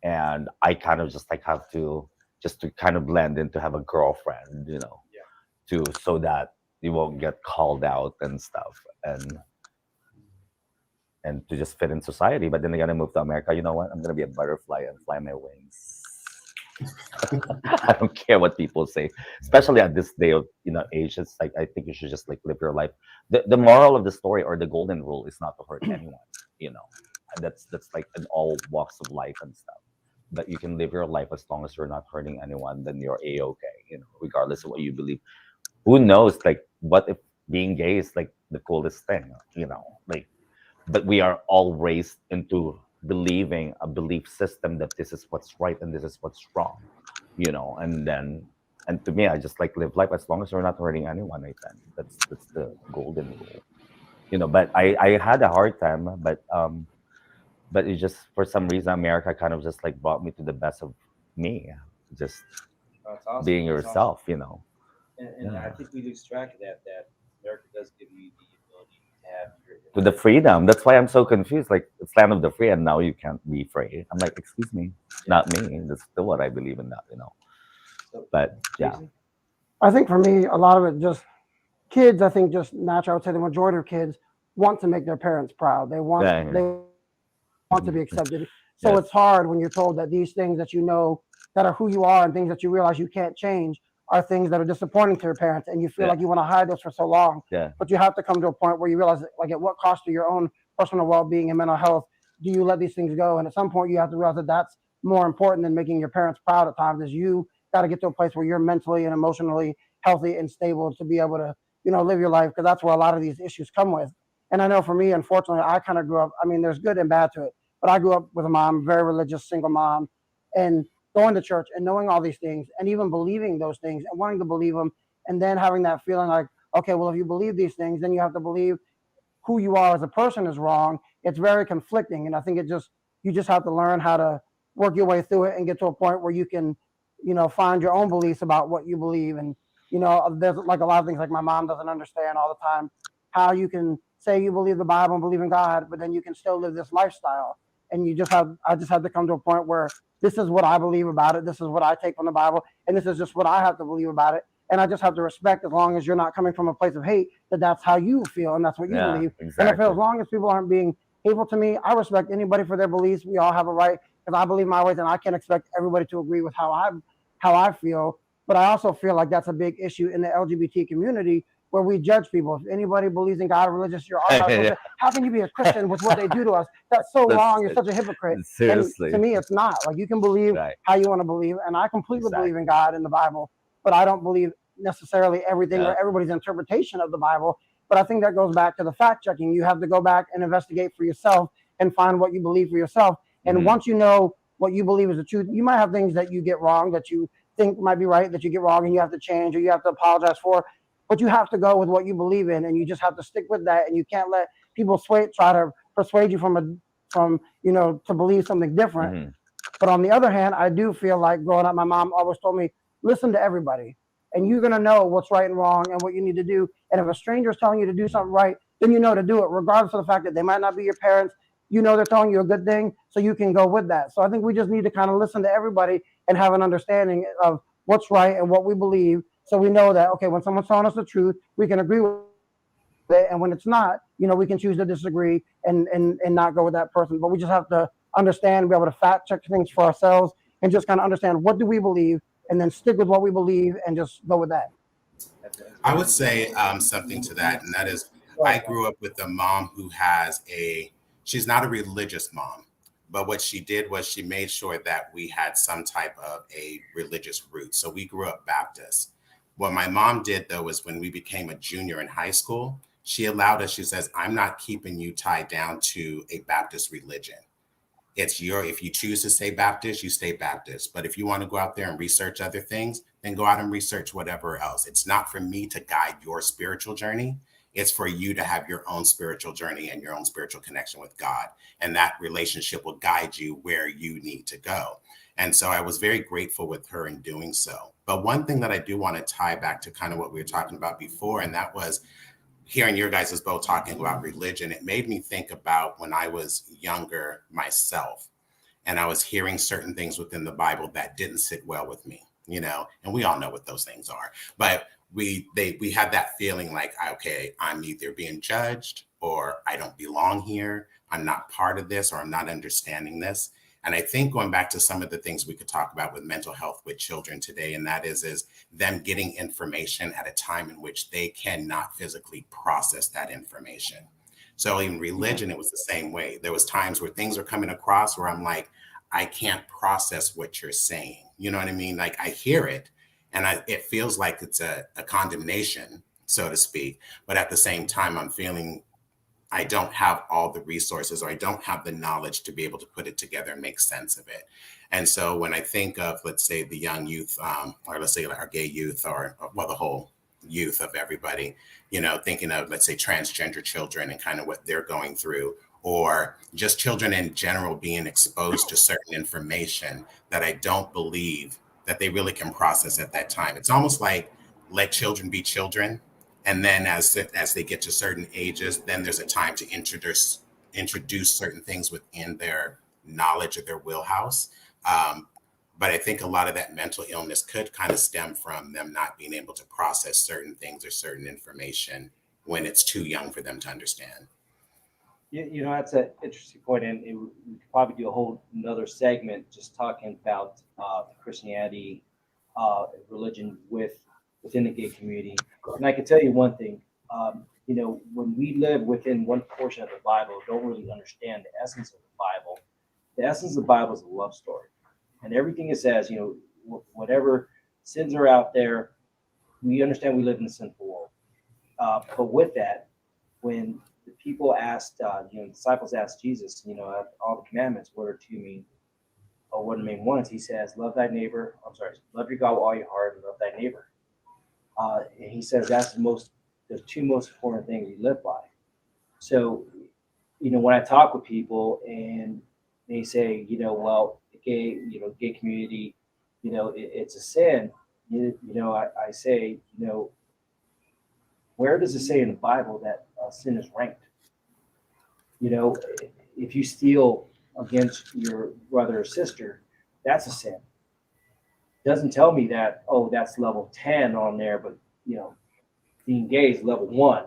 Speaker 3: and I kind of just like have to just to kind of blend in to have a girlfriend,
Speaker 1: Yeah.
Speaker 3: to so that you won't get called out and stuff, and to just fit in society. But then I gotta move to America. You know what? I'm gonna be a butterfly and fly my wings. I don't care what people say, especially at this day of age. It's like I think you should just like live your life. The moral of the story or the golden rule is not to hurt anyone. You know, and that's like in all walks of life and stuff. That you can live your life as long as you're not hurting anyone, then you're a okay. Regardless of what you believe. Who knows? Like, what if being gay is like the coolest thing? Like, but we are all raised into believing a belief system that this is what's right and this is what's wrong, and to me, I just like live life as long as we're not hurting anyone. I think that's the golden rule, but I had a hard time, but it just for some reason America kind of just like brought me to the best of me, just
Speaker 1: That's awesome.
Speaker 3: being
Speaker 1: That's awesome.
Speaker 3: yourself,
Speaker 1: And I
Speaker 3: yeah.
Speaker 1: think we lose track of that America does give you the ability to have your
Speaker 3: To the freedom. That's why I'm so confused. Like it's land of the free, and now you can't be free. I'm like, excuse me, not me. That's still what I believe in that.
Speaker 1: so
Speaker 3: But yeah,
Speaker 1: Jason.
Speaker 5: I think for me, a lot of it just kids. I think just natural. I would say the majority of kids want to make their parents proud.
Speaker 3: yeah,
Speaker 5: They want to be accepted. So
Speaker 3: yes,
Speaker 5: it's hard when you're told that these things that you know that are who you are and things that you realize you can't change are things that are disappointing to your parents, and you feel
Speaker 3: yeah,
Speaker 5: like you want to hide those for so long.
Speaker 3: yeah,
Speaker 5: But you have to come to a point where you realize, like, at what cost to your own personal well-being and mental health do you let these things go? And at some point, you have to realize that that's more important than making your parents proud. At times, is you got to get to a place where you're mentally and emotionally healthy and stable to be able to, live your life, because that's where a lot of these issues come with. And I know for me, unfortunately, I kind of grew up. I mean, there's good and bad to it, but I grew up with a mom, very religious, single mom, and going to church and knowing all these things and even believing those things and wanting to believe them, and then having that feeling like, okay, well, if you believe these things, then you have to believe who you are as a person is wrong. It's very conflicting, and I think you just have to learn how to work your way through it and get to a point where you can, find your own beliefs about what you believe. And there's like a lot of things like my mom doesn't understand all the time how you can say you believe the Bible and believe in God, but then you can still live this lifestyle. And I just had to come to a point where this is what I believe about it. This is what I take from the Bible, and this is just what I have to believe about it. And I just have to respect, as long as you're not coming from a place of hate, that that's how you feel and that's what you
Speaker 3: yeah,
Speaker 5: believe. And I feel
Speaker 3: exactly.
Speaker 5: as long as people aren't being hateful to me, I respect anybody for their beliefs. We all have a right, because I believe my ways, and I can't expect everybody to agree with how I feel. But I also feel like that's a big issue in the LGBT community, where we judge people. If anybody believes in God or religious, you're automatically supposed to. How can you be a Christian with what they do to us? That's so
Speaker 3: That's
Speaker 5: wrong. You're such a hypocrite. And to
Speaker 3: seriously
Speaker 5: me, it's not. Like, you can believe
Speaker 3: right.
Speaker 5: how you want to believe, and I completely believe in
Speaker 3: Exactly.
Speaker 5: God and the Bible, but I don't believe necessarily everything
Speaker 3: Yeah.
Speaker 5: or everybody's interpretation of the Bible. But I think that goes back to the fact checking. You have to go back and investigate for yourself and find what you believe for yourself. And
Speaker 3: Hmm.
Speaker 5: once you know what you believe is the truth, you might have things that you get wrong, that you think might be right, that you get wrong and you have to change or you have to apologize for. But you have to go with what you believe in, and you just have to stick with that. And you can't let people try to persuade you to believe something different.
Speaker 3: Hmm.
Speaker 5: But on the other hand, I do feel like growing up, my mom always told me, listen to everybody. And you're going to know what's right and wrong and what you need to do. And if a stranger is telling you to do something right, then you know to do it, regardless of the fact that they might not be your parents. They're telling you a good thing, so you can go with that. So I think we just need to kind of listen to everybody and have an understanding of what's right and what we believe. So we know that, okay, when someone's telling us the truth, we can agree with it. And when it's not, we can choose to disagree and not go with that person. But we just have to understand, be able to fact check things for ourselves, and just kind of understand what do we believe, and then stick with what we believe and just go with that.
Speaker 1: That's
Speaker 2: I
Speaker 1: very
Speaker 2: would
Speaker 1: good.
Speaker 2: say something to that, and that is
Speaker 1: Go
Speaker 2: I
Speaker 1: ahead, Bob.
Speaker 2: grew up with a mom who she's not a religious mom, but what she did was she made sure that we had some type of a religious root. So we grew up Baptist. What my mom did though was when we became a junior in high school, she allowed us, she says, I'm not keeping you tied down to a Baptist religion. It's if you choose to stay Baptist, you stay Baptist. But if you want to go out there and research other things, then go out and research whatever else. It's not for me to guide your spiritual journey. It's for you to have your own spiritual journey and your own spiritual connection with God. And that relationship will guide you where you need to go. And so I was very grateful with her in doing so. But one thing that I do want to tie back to kind of what we were talking about before, and that was hearing your guys both talking about religion. It made me think about when I was younger myself, and I was hearing certain things within the Bible that didn't sit well with me, and we all know what those things are. But we had that feeling like, okay, I'm either being judged or I don't belong here. I'm not part of this, or I'm not understanding this. And I think going back to some of the things we could talk about with mental health with children today, and that is them getting information at a time in which they cannot physically process that information. So in religion, it was the same way. There was times where things are coming across where I'm like, I can't process what you're saying. You know what I mean? Like I hear it and it feels like it's a condemnation, so to speak. But at the same time, I'm feeling I don't have all the resources, or I don't have the knowledge to be able to put it together and make sense of it. And so when I think of, let's say, the young youth, or let's say our gay youth, or well, the whole youth of everybody, thinking of, let's say, transgender children and kind of what they're going through, or just children in general being exposed to certain information that I don't believe that they really can process at that time. It's almost like let children be children. And then as they get to certain ages, then there's a time to introduce certain things within their knowledge of their wheelhouse. But I think a lot of that mental illness could kind of stem from them not being able to process certain things or certain information when it's too young for them to understand.
Speaker 1: That's an interesting point, and we could probably do a whole another segment just talking about Christianity, religion within the gay community. And I can tell you one thing, when we live within one portion of the Bible, don't really understand the essence of the Bible. The essence of the Bible is a love story. And everything it says, whatever sins are out there, we understand we live in a sinful world. But with that, when the people asked, the disciples asked Jesus, all the commandments, what are two mean? Or what are the main ones? He says, love your God with all your heart and love thy neighbor. And he says that's the two most important things you live by. So, when I talk with people and they say, well, the gay community, it's a sin. I say, where does it say in the Bible that sin is ranked? If you steal against your brother or sister, that's a sin. Doesn't tell me that, that's level 10 on there, but being gay is level 1.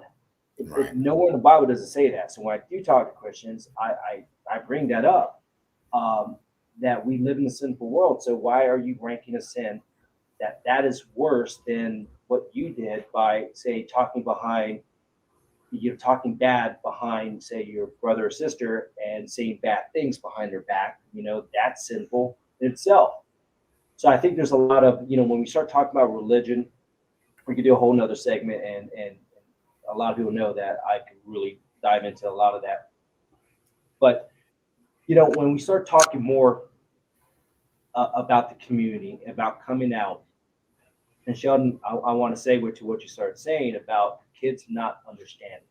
Speaker 2: Right.
Speaker 1: Nowhere in the Bible does it say that. So when I do talk to Christians, I bring that up, that we live in a sinful world. So why are you ranking a sin that is worse than what you did by, say, talking bad behind, say, your brother or sister and saying bad things behind their back? That's sinful in itself. So I think there's a lot of, when we start talking about religion, we could do a whole nother segment, and a lot of people know that I could really dive into a lot of that. But, when we start talking more about the community, about coming out, and Sheldon, I want to segue to what you started saying about kids not understanding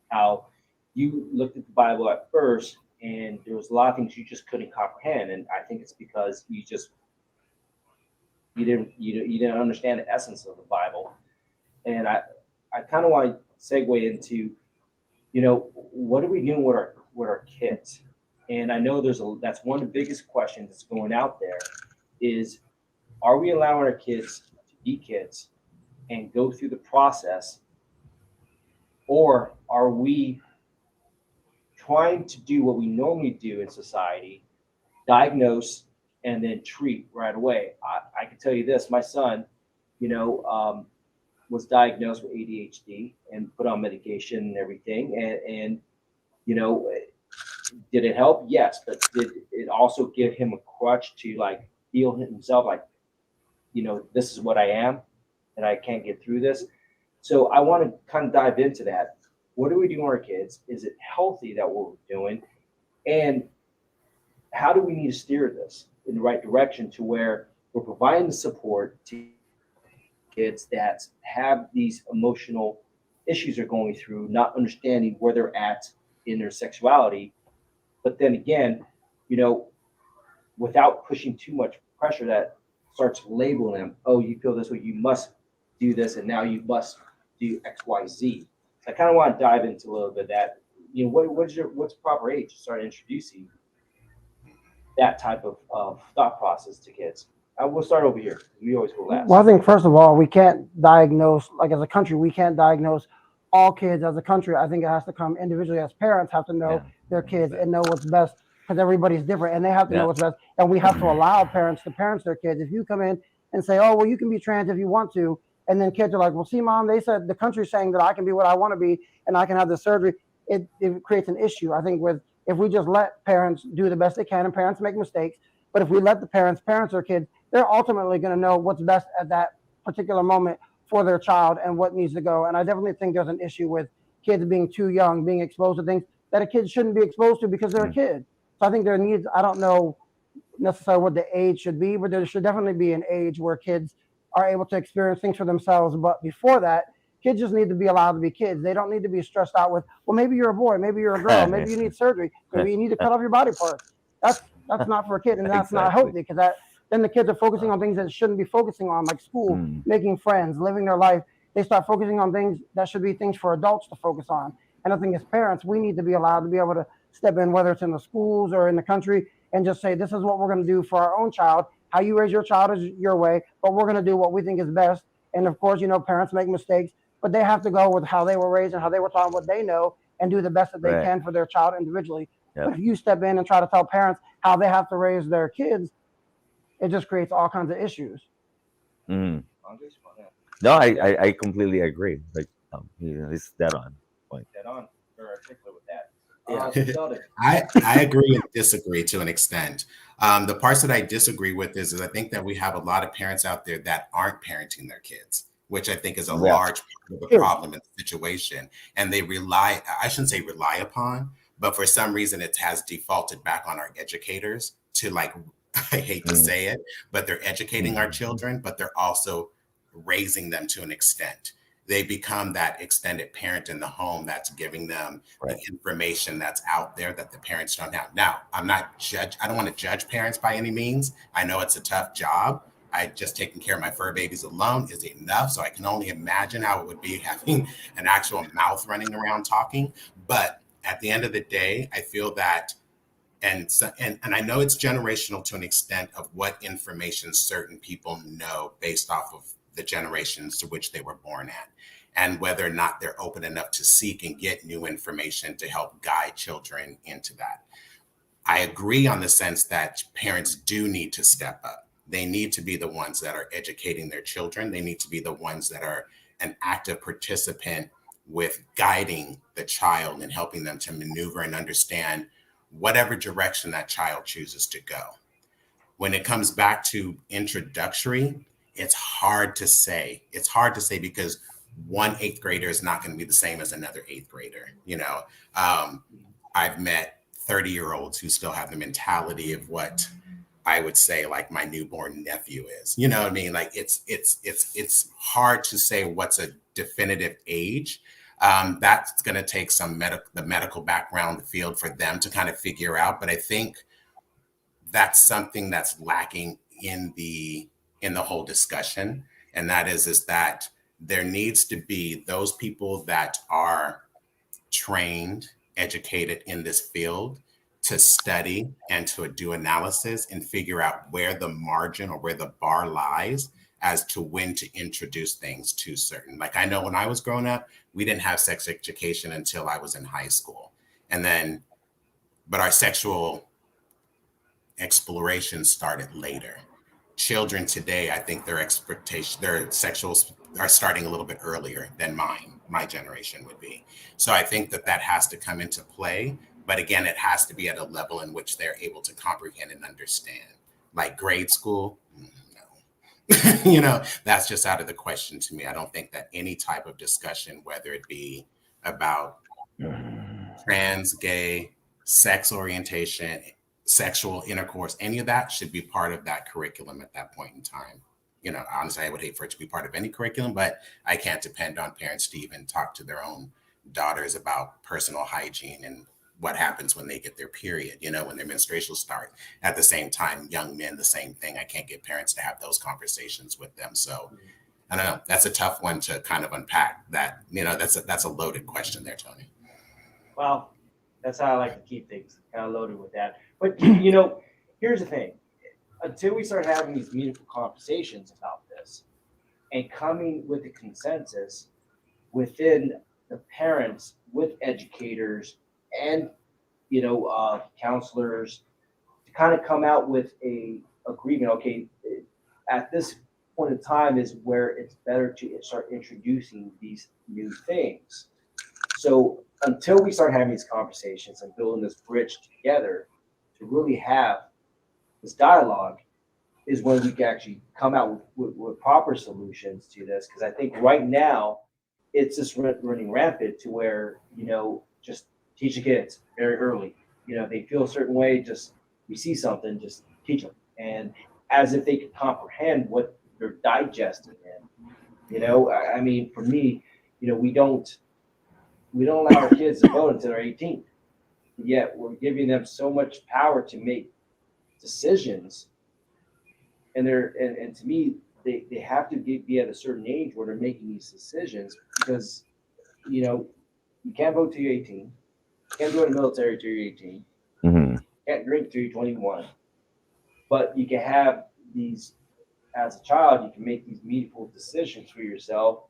Speaker 1: how you looked at the Bible at first, and there was a lot of things you just couldn't comprehend. And I think it's because you didn't understand the essence of the Bible. And I kind of want to segue into, what are we doing with our kids? And I know that's one of the biggest questions that's going out there is, are we allowing our kids to be kids and go through the process, or are we trying to do what we normally do in society, diagnose and then treat right away? I can tell you this, my son, was diagnosed with ADHD and put on medication and everything. And did it help? Yes. But did it also give him a crutch to like feel himself like, this is what I am and I can't get through this? So I want to kind of dive into that. What are we doing with our kids? Is it healthy that what we're doing? And how do we need to steer this in the right direction to where we're providing the support to kids that have these emotional issues they're going through, not understanding where they're at in their sexuality. But then again, you know, without pushing too much pressure that starts labeling them, oh, you feel this way, you must do this, and now you must do X, Y, Z. So I kind of want to dive into a little bit of that. You know, what's proper age to start introducing that type of thought process to kids? We'll start over here. We always go last.
Speaker 5: Well, I think first of all, we can't diagnose, like as a country, we can't diagnose all kids as a country. I think it has to come individually. As parents have to know their kids and know what's best, because everybody's different and they have to know what's best. And we have to allow parents to parent their kids. If you come in and say, oh, well, you can be trans if you want to, and then kids are like, well, see, mom, they said the country's saying that I can be what I want to be and I can have the surgery, it creates an issue. I think if we just let parents do the best they can, and parents make mistakes, but if we let the parents their kids, they're ultimately going to know what's best at that particular moment for their child and what needs to go. And I definitely think there's an issue with kids being too young, being exposed to things that a kid shouldn't be exposed to because they're a kid. So I think there needs, I don't know necessarily what the age should be, but there should definitely be an age where kids are able to experience things for themselves. But before that, kids just need to be allowed to be kids. They don't need to be stressed out with, well, maybe you're a boy, maybe you're a girl, maybe you need surgery, maybe you need to cut off your body parts. That's not for a kid, and that's not healthy, because then the kids are focusing on things that shouldn't be focusing on, like school, making friends, living their life. They start focusing on things that should be things for adults to focus on. And I think as parents, we need to be allowed to be able to step in, whether it's in the schools or in the country, and just say, this is what we're going to do for our own child. How you raise your child is your way, but we're going to do what we think is best. And of course, parents make mistakes, but they have to go with how they were raised and how they were taught, what they know, and do the best that they can for their child individually. Yep. But if you step in and try to tell parents how they have to raise their kids, it just creates all kinds of issues.
Speaker 3: No, I completely agree. Like, it's dead on point.
Speaker 1: Dead on. Very articulate with that.
Speaker 2: I agree and disagree to an extent. The parts that I disagree with is I think that we have a lot of parents out there that aren't parenting their kids, which I think is a large part of the problem in the situation. And they I shouldn't say rely upon, but for some reason it has defaulted back on our educators to, like, I hate to say it, but they're educating our children, but they're also raising them to an extent. They become that extended parent in the home that's giving them the information that's out there that the parents don't have. Now, I don't want to judge parents by any means. I know it's a tough job. Just taking care of my fur babies alone is enough. So I can only imagine how it would be having an actual mouth running around talking. But at the end of the day, I feel that, and I know it's generational to an extent of what information certain people know based off of the generations to which they were born at, and whether or not they're open enough to seek and get new information to help guide children into that. I agree on the sense that parents do need to step up. They need to be the ones that are educating their children. They need to be the ones that are an active participant with guiding the child and helping them to maneuver and understand whatever direction that child chooses to go. When it comes back to introductory, it's hard to say. It's hard to say because one 8th grader is not going to be the same as another 8th grader. I've met 30-year-olds who still have the mentality of what I would say like my newborn nephew is. You know what I mean? Like it's hard to say what's a definitive age. That's going to take the medical background, the field for them to kind of figure out. But I think that's something that's lacking in the whole discussion. And that is that there needs to be those people that are trained, educated in this field to study and to do analysis and figure out where the margin or where the bar lies as to when to introduce things to certain. Like, I know when I was growing up, we didn't have sex education until I was in high school. But our sexual exploration started later. Children today, I think their sexuals are starting a little bit earlier than my generation would be. So I think that has to come into play. But again, it has to be at a level in which they're able to comprehend and understand. Like grade school, no. That's just out of the question to me. I don't think that any type of discussion, whether it be about trans, gay, sex orientation, sexual intercourse, any of that should be part of that curriculum at that point in time. You know, honestly, I would hate for it to be part of any curriculum, but I can't depend on parents to even talk to their own daughters about personal hygiene and what happens when they get their period, you know, when their menstruations start. At the same time, young men, the same thing. I can't get parents to have those conversations with them. So I don't know. That's a tough one to kind of unpack. That, you know, that's a loaded question there, Tony.
Speaker 1: Well, that's how I like to keep things kind of loaded with that. But you know, here's the thing: until we start having these meaningful conversations about this and coming with a consensus within the parents, with educators, and counselors, to kind of come out with a agreement. Okay, at this point in time is where it's better to start introducing these new things. So until we start having these conversations and building this bridge together to really have this dialogue, is when we can actually come out with proper solutions to this. Because I think right now it's just running rampant to where, just teach the kids very early. They feel a certain way, just we see something, just teach them. And as if they could comprehend what they're digesting in. I mean, for me, we don't allow our kids to vote until they're 18. Yet we're giving them so much power to make decisions. And and to me, they have to be at a certain age where they're making these decisions, because you can't vote till you're 18, you can't go in the military till you're 18,
Speaker 3: Mm-hmm.
Speaker 1: can't drink till you're 21, but you can have these, as a child, you can make these meaningful decisions for yourself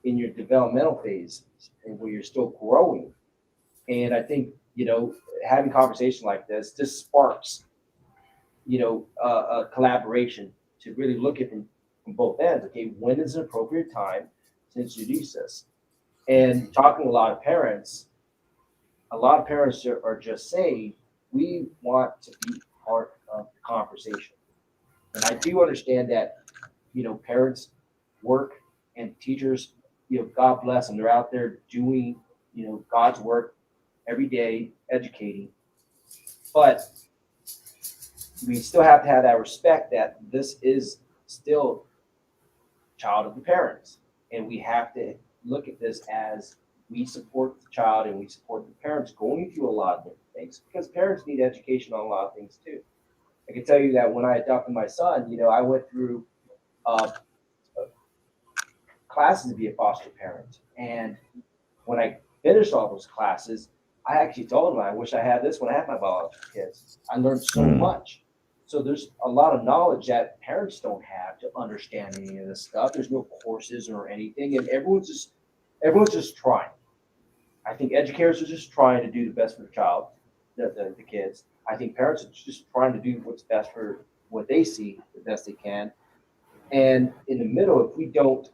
Speaker 1: in your developmental phase and where you're still growing. And I think having conversation like this just sparks a collaboration to really look at from both ends. Okay, when is an appropriate time to introduce this? And talking to a lot of parents are just saying, we want to be part of the conversation. And I do understand that, parents work and teachers, God bless them, they're out there doing, God's work every day, educating. But we still have to have that respect that this is still child of the parents. And we have to look at this as we support the child and we support the parents going through a lot of different things, because parents need education on a lot of things too. I can tell you that when I adopted my son, I went through classes to be a foster parent. And when I finished all those classes, I actually told him, I wish I had this when I had my biological kids. I learned so much. So there's a lot of knowledge that parents don't have to understand any of this stuff. There's no courses or anything, and everyone's just trying. I think educators are just trying to do the best for the child, the kids. I think parents are just trying to do what's best for what they see the best they can. And in the middle, if we don't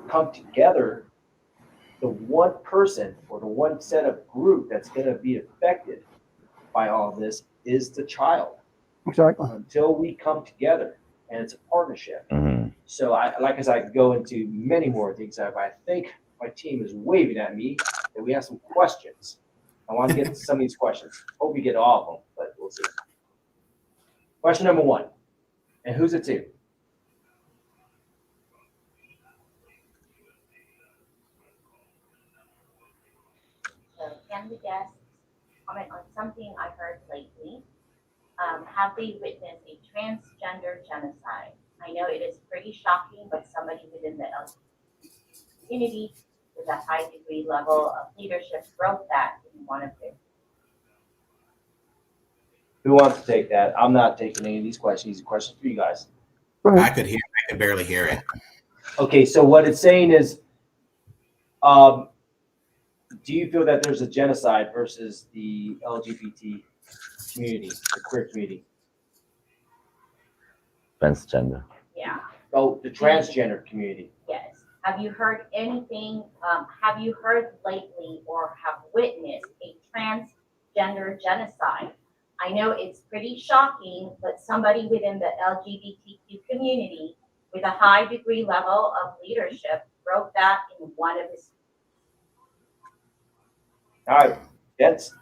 Speaker 1: come together, the one person or the one set of group that's going to be affected by all of this is the child.
Speaker 5: Exactly.
Speaker 1: Until we come together, and it's a partnership.
Speaker 3: Mm-hmm.
Speaker 1: So I could go into many more things. I think my team is waving at me that we have some questions. I want to get to some of these questions. Hope we get all of them, but we'll see. Question number 1, and who's it to?
Speaker 4: So can the guests comment on something I heard lately? Have they witnessed a transgender genocide? I know it is pretty shocking, but somebody within the LGBT community with a high degree level of leadership wrote that in one of their.
Speaker 1: Who wants to take that? I'm not taking any of these questions. These are questions for you guys.
Speaker 2: I could barely hear it.
Speaker 1: Okay, so what it's saying is, do you feel that there's a genocide versus the LGBT community, the queer community?
Speaker 3: Transgender.
Speaker 4: Yeah.
Speaker 1: Oh, the transgender community.
Speaker 4: Yes. Have you heard anything? Have you heard lately or have witnessed a transgender genocide? I know it's pretty shocking, but somebody within the LGBTQ community with a high degree level of leadership wrote that in one of his.
Speaker 1: All right, that's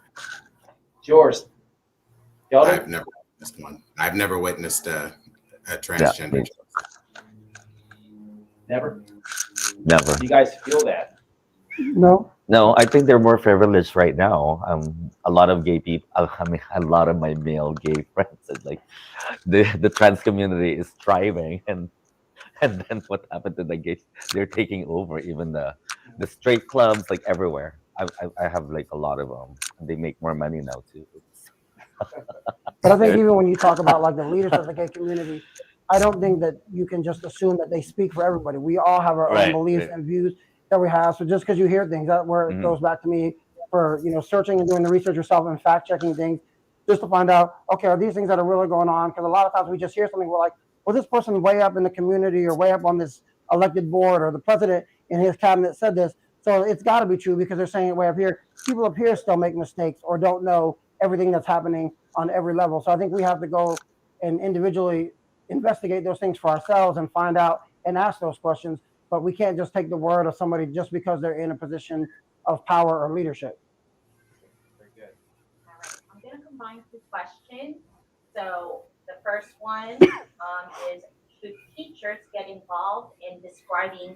Speaker 1: yours. Sheldon?
Speaker 2: I've never witnessed one. I've never witnessed a
Speaker 3: Yeah,
Speaker 2: transgender.
Speaker 1: Never.
Speaker 3: never.
Speaker 1: Do you guys feel that?
Speaker 5: No.
Speaker 3: No, I think they're more privileged right now. A lot of gay people, I mean, a lot of my male gay friends, and like the trans community is thriving, and then what happened to the gays? They're taking over even the straight clubs, like everywhere. I have like a lot of them. They make more money now too.
Speaker 5: But I think even when you talk about like the leaders of the gay community, I don't think that you can just assume that they speak for everybody. We all have our own
Speaker 3: Right,
Speaker 5: beliefs
Speaker 3: right.
Speaker 5: and views that we have. So just because you hear things, that where it
Speaker 3: Mhm.
Speaker 5: goes back to me for searching and doing the research yourself and fact checking things, just to find out, okay, are these things that are really going on? Because a lot of times we just hear something, we're like, well, this person way up in the community or way up on this elected board or the president in his cabinet said this, so it's got to be true because they're saying it way up here. People up here still make mistakes or don't know everything that's happening on every level. So I think we have to go and individually investigate those things for ourselves and find out and ask those questions. But we can't just take the word of somebody just because they're in a position of power or leadership.
Speaker 1: Very good.
Speaker 4: All right, I'm gonna combine two questions. So the first one is, should teachers get involved in describing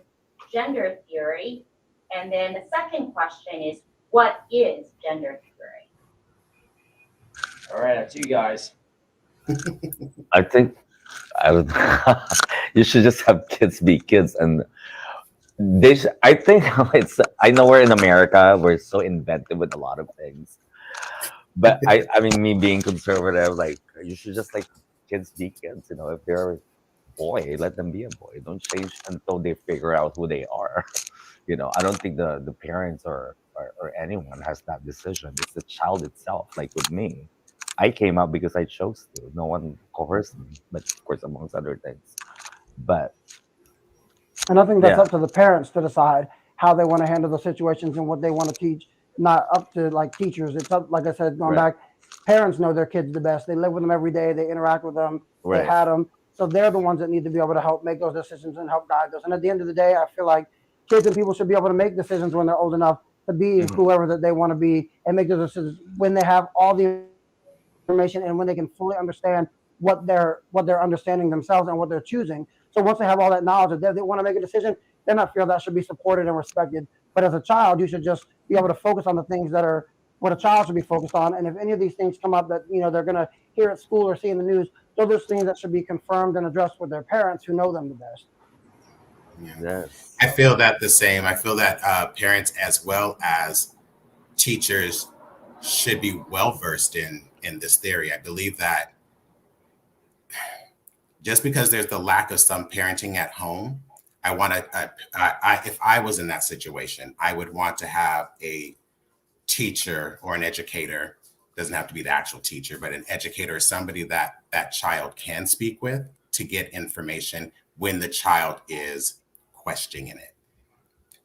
Speaker 4: gender theory? And then the second question is, what is gender theory?
Speaker 1: All right, that's you guys.
Speaker 3: I think I don't. You should just have kids be kids, and I think it's. I know we're in America. We're so inventive with a lot of things, but I mean, me being conservative, like you should just like kids be kids. You know, if they're a boy, let them be a boy. Don't change until they figure out who they are. You know, I don't think the parents or anyone has that decision. It's the child itself. Like with me, I came out because I chose to. No one coerced me, but of course, amongst other things. But
Speaker 5: And I think that's
Speaker 3: yeah,
Speaker 5: up to the parents to decide how they want to handle the situations and what they want to teach, not up to like teachers. It's up, like I said, going
Speaker 3: right,
Speaker 5: back, parents know their kids the best. They live with them every day, they interact with them, they
Speaker 3: right.
Speaker 5: had them. So they're the ones that need to be able to help make those decisions and help guide those. And at the end of the day, I feel like kids and people should be able to make decisions when they're old enough to be
Speaker 3: Mhm.
Speaker 5: whoever that they want to be and make those decisions when they have all the information and when they can fully understand what they're understanding themselves and what they're choosing. So once they have all that knowledge, if they want to make a decision, then I feel that should be supported and respected. But as a child, you should just be able to focus on the things that are what a child should be focused on. And if any of these things come up that they're going to hear at school or see in the news, those are things that should be confirmed and addressed with their parents who know them the best.
Speaker 2: Yeah.
Speaker 3: Yes.
Speaker 2: I feel that the same. I feel that parents as well as teachers should be well versed in this theory. I believe that just because there's the lack of some parenting at home, I want to. If I was in that situation, I would want to have a teacher or an educator. Doesn't have to be the actual teacher, but an educator or somebody that that child can speak with to get information when the child is questioning it.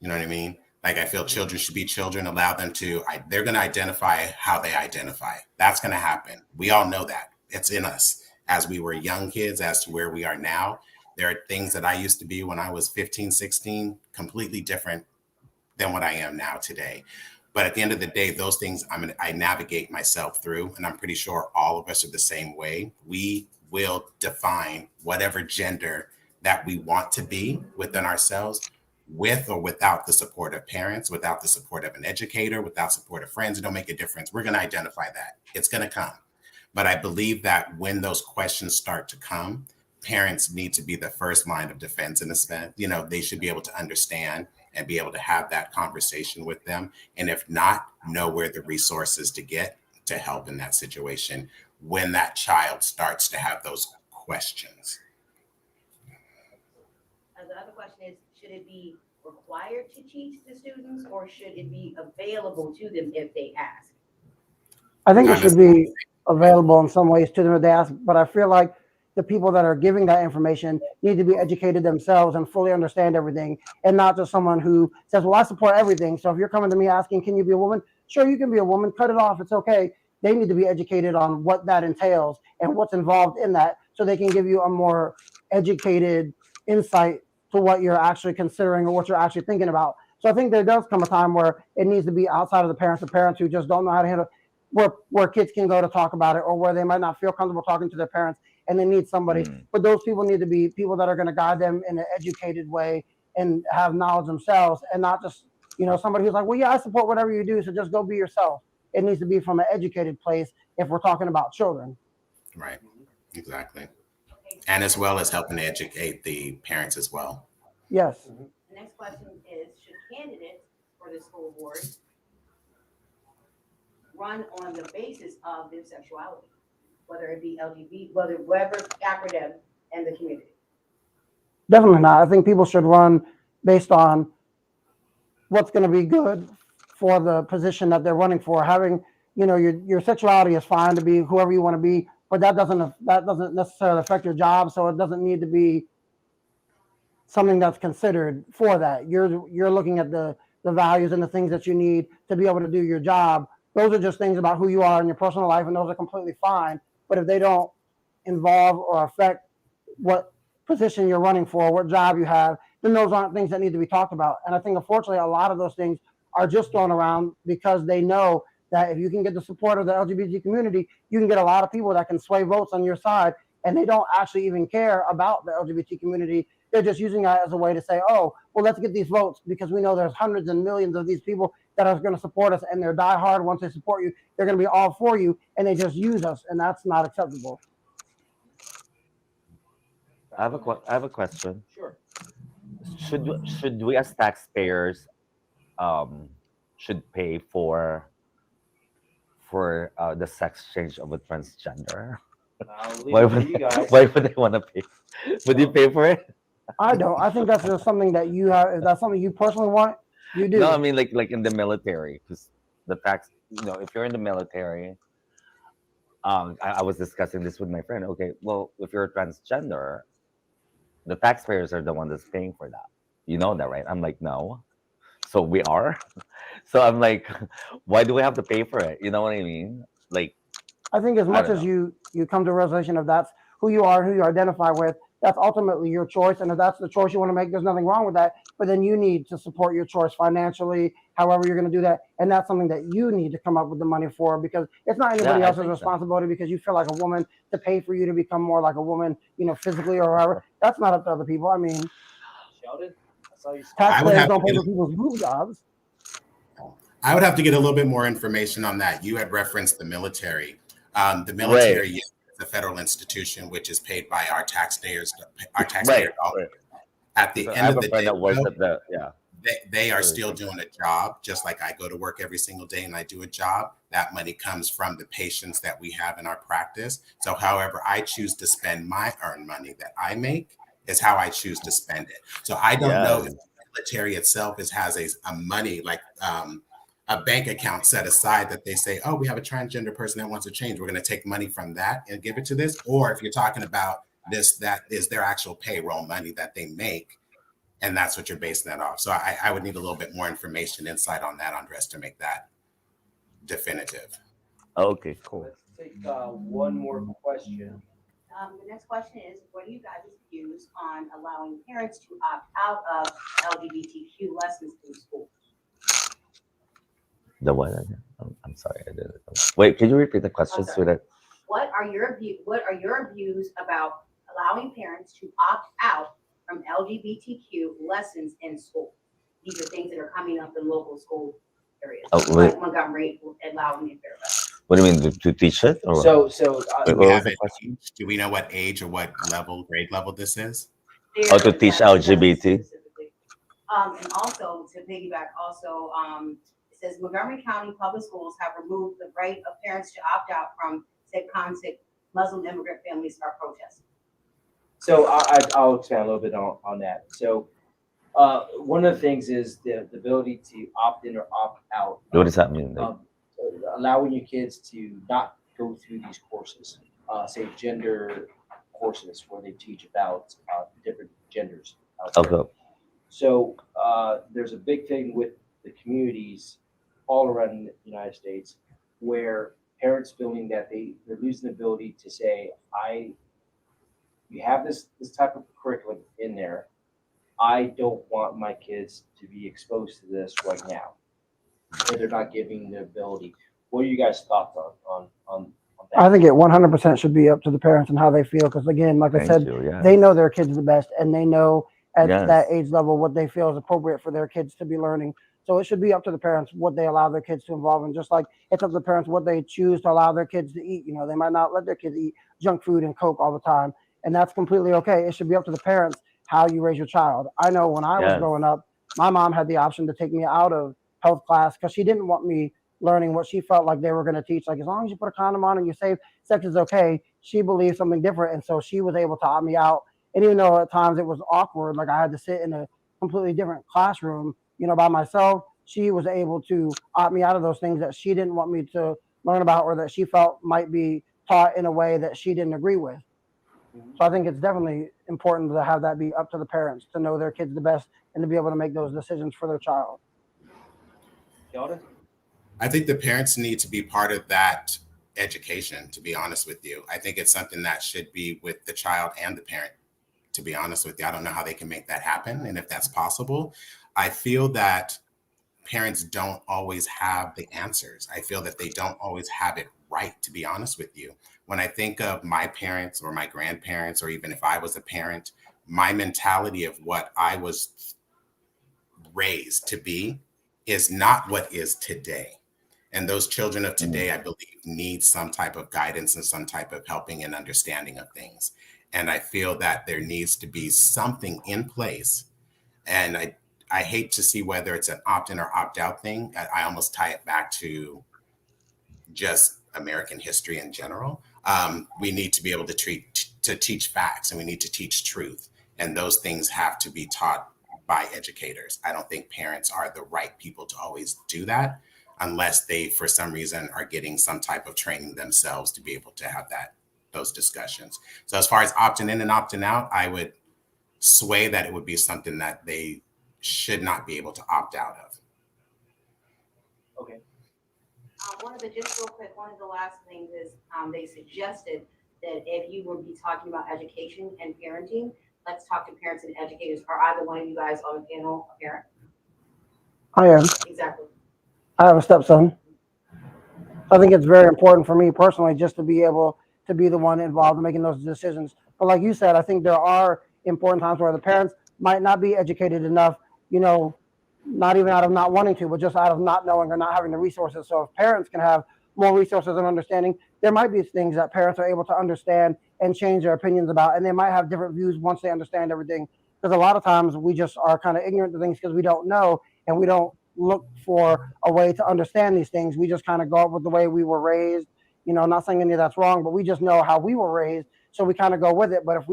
Speaker 2: You know what I mean? Like I feel children should be children. Allow them to. They're going to identify how they identify. That's going to happen. We all know that. It's in us. As we were young kids, as to where we are now, there are things that I used to be when I was 15, 16, completely different than what I am now today. But at the end of the day, those things I navigate myself through, and I'm pretty sure all of us are the same way. We will define whatever gender that we want to be within ourselves, with or without the support of parents, without the support of an educator, without support of friends. It don't make a difference. We're going to identify that. It's going to come. But I believe that when those questions start to come, parents need to be the first line of defense in this event. You know, they should be able to understand and be able to have that conversation with them. And if not, know where the resources to get to help in that situation when that child starts to have those questions.
Speaker 6: The other question is, should it be required to teach the students or should it be available to them if they ask?
Speaker 5: I think it
Speaker 2: Not
Speaker 5: should be available in some ways to them if they ask, but I feel like the people that are giving that information need to be educated themselves and fully understand everything, and not just someone who says, well, I support everything. So if you're coming to me asking, can you be a woman? Sure, you can be a woman. Cut it off. It's okay. They need to be educated on what that entails and what's involved in that so they can give you a more educated insight to what you're actually considering or what you're actually thinking about. So I think there does come a time where it needs to be outside of the parents who just don't know how to handle where kids can go to talk about it, or where they might not feel comfortable talking to their parents and they need somebody. But those people need to be people that are going to guide them in an educated way and have knowledge themselves, and not just, somebody who's like, well, yeah, I support whatever you do, so just go be yourself. It needs to be from an educated place if we're talking about children.
Speaker 2: Right. Exactly. And as well as helping to educate the parents as well.
Speaker 5: Yes.
Speaker 6: The next question is, should candidates for the school board run on the basis of their sexuality, whether it be LGBT, whatever acronym in the community?
Speaker 5: Definitely not. I think people should run based on what's going to be good for the position that they're running for. Having, your sexuality is fine to be whoever you want to be, but that doesn't necessarily affect your job. So it doesn't need to be something that's considered for that. You're looking at the values and the things that you need to be able to do your job. Those are just things about who you are in your personal life, and those are completely fine. But if they don't involve or affect what position you're running for, what job you have, then those aren't things that need to be talked about. And I think, unfortunately, a lot of those things are just thrown around because they know that if you can get the support of the LGBT community, you can get a lot of people that can sway votes on your side, and they don't actually even care about the LGBT community. They're just using that as a way to say, oh, well, let's get these votes because we know there's hundreds and millions of these people that are going to support us, and they're diehard. Once they support you, they're going to be all for you, and they just use us, and that's not acceptable.
Speaker 3: I have a question.
Speaker 1: Sure.
Speaker 3: Should we as taxpayers should pay for the sex change of a transgender?
Speaker 1: I'll leave
Speaker 3: Why
Speaker 1: it to
Speaker 3: would
Speaker 1: you guys.
Speaker 3: why would they want to pay? Would you pay for it?
Speaker 5: I don't. I think that's just something that you have. If that's something you personally want, you do.
Speaker 3: No, I mean like in the military, because the tax. If you're in the military, I was discussing this with my friend. Okay, well, if you're a transgender, the taxpayers are the one that's paying for that. You know that, right? I'm like, no. So we are. So I'm like, why do we have to pay for it? You know what I mean? Like,
Speaker 5: I think as
Speaker 3: I
Speaker 5: much
Speaker 3: don't
Speaker 5: as
Speaker 3: know.
Speaker 5: you come to a realization of that's who you are, who you identify with, that's ultimately your choice. And if that's the choice you want to make, there's nothing wrong with that. But then you need to support your choice financially, however you're going to do that. And that's something that you need to come up with the money for, because it's not anybody
Speaker 3: Yeah, I
Speaker 5: else's
Speaker 3: think so.
Speaker 5: responsibility because you feel like a woman to pay for you to become more like a woman, physically or whatever. That's not up to other people. I mean,
Speaker 1: Sheldon, I saw you.
Speaker 2: I would
Speaker 5: taxpayers
Speaker 2: have to
Speaker 5: don't pay
Speaker 2: get
Speaker 5: for people's boob jobs.
Speaker 2: I would have to get a little bit more information on that. You had referenced the military. The
Speaker 3: Right,
Speaker 2: military is a federal institution which is paid by our taxpayers, our
Speaker 3: right,
Speaker 2: taxpayer dollars.
Speaker 3: right.
Speaker 2: At the
Speaker 3: So I
Speaker 2: end
Speaker 3: have
Speaker 2: of
Speaker 3: a
Speaker 2: the
Speaker 3: friend
Speaker 2: day,
Speaker 3: that works
Speaker 2: though,
Speaker 3: at the yeah.
Speaker 2: they are
Speaker 3: Sorry.
Speaker 2: still doing a job, just like I go to work every single day and I do a job. That money comes from the patients that we have in our practice. So however I choose to spend my earned money that I make is how I choose to spend it. So I don't know if
Speaker 3: Yes.
Speaker 2: the military itself has a money like a bank account set aside that they say, oh, we have a transgender person that wants to change. We're going to take money from that and give it to this. Or if you're talking about this, that is their actual payroll money that they make. And that's what you're basing that off. So I would need a little bit more information, insight on that, Andres, to make that definitive.
Speaker 3: Okay, cool.
Speaker 1: Let's take one more question.
Speaker 6: The next question is, what are you guys' views on allowing parents to opt out of LGBTQ lessons in school?
Speaker 3: The what? I'm sorry, I didn't. Wait, can you repeat the question,
Speaker 6: sorry.
Speaker 3: sweetheart?
Speaker 6: What are your views about allowing parents to opt out from LGBTQ lessons in school? These are things that are coming up in local school areas,
Speaker 3: Oh, wait.
Speaker 6: like Montgomery allowing it there.
Speaker 3: What do you mean to teach it? Or
Speaker 1: So
Speaker 3: Wait,
Speaker 2: Do
Speaker 3: what
Speaker 2: we
Speaker 3: was
Speaker 2: have
Speaker 3: the
Speaker 2: an
Speaker 3: question?
Speaker 2: age? Do we know what age or what grade level this is?
Speaker 3: Oh, to teach LGBT.
Speaker 6: Specifically. And also to piggyback, it says Montgomery County Public Schools have removed the right of parents to opt out from said concept. Muslim immigrant families are protesting.
Speaker 1: So I'll expand a little bit on that. So one of the things is the ability to opt in or opt out.
Speaker 3: What does that mean?
Speaker 1: Allowing your kids to not go through these courses, say gender courses where they teach about different genders.
Speaker 3: Okay.
Speaker 1: So there's a big thing with the communities all around the United States where parents feeling that they're losing the ability to say, you have this type of curriculum in there, I don't want my kids to be exposed to this right now. And they're not giving the ability. What are you guys' thoughts on that?
Speaker 5: I think it 100% should be up to the parents and how they feel. Because again, like I
Speaker 3: Thank
Speaker 5: said,
Speaker 3: you. Yeah.
Speaker 5: they know their kids the best, and they know at that
Speaker 3: Yes.
Speaker 5: age level what they feel is appropriate for their kids to be learning. So it should be up to the parents what they allow their kids to involve in. Just like it's up to the parents what they choose to allow their kids to eat. You know, they might not let their kids eat junk food and Coke all the time, and that's completely okay. It should be up to the parents how you raise your child. I know when I was
Speaker 3: Yes.
Speaker 5: growing up, my mom had the option to take me out of health class because she didn't want me learning what she felt like they were going to teach. Like as long as you put a condom on and you're safe, sex is okay. She believed something different, and so she was able to opt me out. And even though at times it was awkward, like I had to sit in a completely different classroom, you know, by myself, she was able to opt me out of those things that she didn't want me to learn about or that she felt might be taught in a way that she didn't agree with. So I think it's definitely important to have that be up to the parents to know their kids the best and to be able to make those decisions for their child.
Speaker 1: Kelda?
Speaker 2: I think the parents need to be part of that education, to be honest with you. I think it's something that should be with the child and the parent, to be honest with you. I don't know how they can make that happen and if that's possible. I feel that parents don't always have the answers. I feel that they don't always have it right, to be honest with you. When I think of my parents or my grandparents, or even if I was a parent, my mentality of what I was raised to be is not what is today. And those children of today, I believe, need some type of guidance and some type of helping and understanding of things. And I feel that there needs to be something in place. And I hate to see whether it's an opt-in or opt-out thing. I almost tie it back to just American history in general. We need to be able to teach facts, and we need to teach truth. And those things have to be taught by educators. I don't think parents are the right people to always do that unless they, for some reason, are getting some type of training themselves to be able to have those discussions. So as far as opting in and opting out, I would sway that it would be something that they should not be able to opt out of.
Speaker 1: Okay.
Speaker 6: Just real quick, one of the last things is, they suggested that if you would be talking about education and parenting, let's talk to parents and educators. Are either one of you guys on the panel a parent?
Speaker 5: I am.
Speaker 6: Exactly.
Speaker 5: I have a stepson. I think it's very important for me personally just to be able to be the one involved in making those decisions. But like you said, I think there are important times where the parents might not be educated enough, you know, not even out of not wanting to, but just out of not knowing or not having the resources. So if parents can have more resources and understanding, there might be things that parents are able to understand and change their opinions about, and they might have different views once they understand everything. Because a lot of times we just are kind of ignorant to things because we don't know and we don't look for a way to understand these things. We just kind of go up with the way we were raised. You know, not saying any of that's wrong, but we just know how we were raised, so we kind of go with it. But if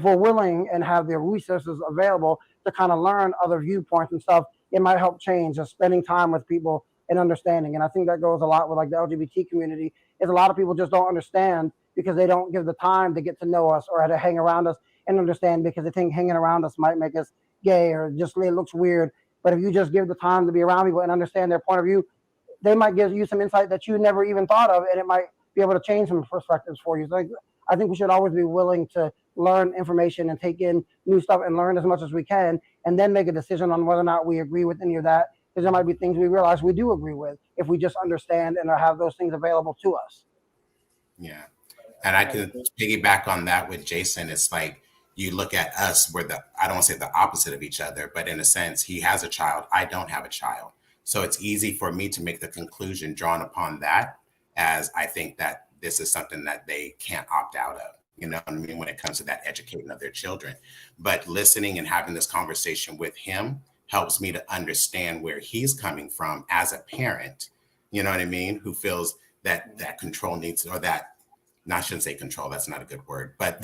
Speaker 5: we're willing and have the resources available to kind of learn other viewpoints and stuff, it might help change. Just spending time with people and understanding. And I think that goes a lot with like the LGBT community. Is a lot of people just don't understand because they don't give the time to get to know us or to hang around us and understand, because they think hanging around us might make us gay or just it looks weird. But if you just give the time to be around people and understand their point of view, they might give you some insight that you never even thought of, and it might be able to change some perspectives for you. So like, I think we should always be willing to learn information and take in new stuff and learn as much as we can, and then make a decision on whether or not we agree with any of that. Because there might be things we realize we do agree with if we just understand and have those things available to us.
Speaker 2: Yeah. And I can piggyback on that with Jason. It's like you look at us, I don't want to say the opposite of each other, but in a sense, he has a child. I don't have a child. So it's easy for me to make the conclusion drawn upon that, as I think that this is something that they can't opt out of. You know what I mean? When it comes to that educating of their children. But listening and having this conversation with him helps me to understand where he's coming from as a parent, you know what I mean? Who feels that control needs, or that, no, I shouldn't say control, that's not a good word, but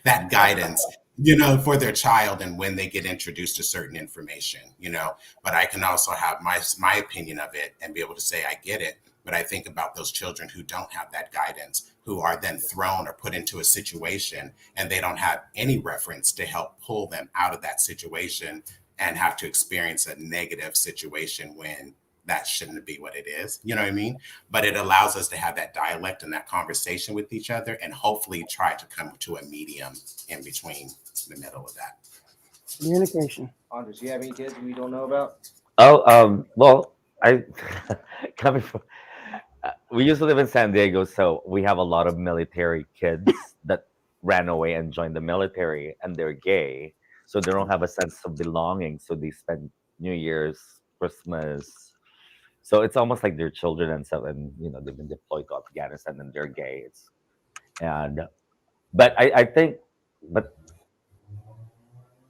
Speaker 2: that guidance, you know, for their child and when they get introduced to certain information, you know. But I can also have my opinion of it and be able to say, I get it. But I think about those children who don't have that guidance, who are then thrown or put into a situation and they don't have any reference to help pull them out of that situation and have to experience a negative situation when that shouldn't be what it is. You know what I mean? But it allows us to have that dialect and that conversation with each other and hopefully try to come to a medium in between the middle of that.
Speaker 5: Communication.
Speaker 1: Andres, you have any kids we don't know about?
Speaker 3: Oh, well, I coming from. We used to live in San Diego, so we have a lot of military kids that ran away and joined the military, and they're gay, so they don't have a sense of belonging. So they spend New Year's, Christmas. So it's almost like they're children and stuff, and they've been deployed to Afghanistan and they're gay. And but I think, but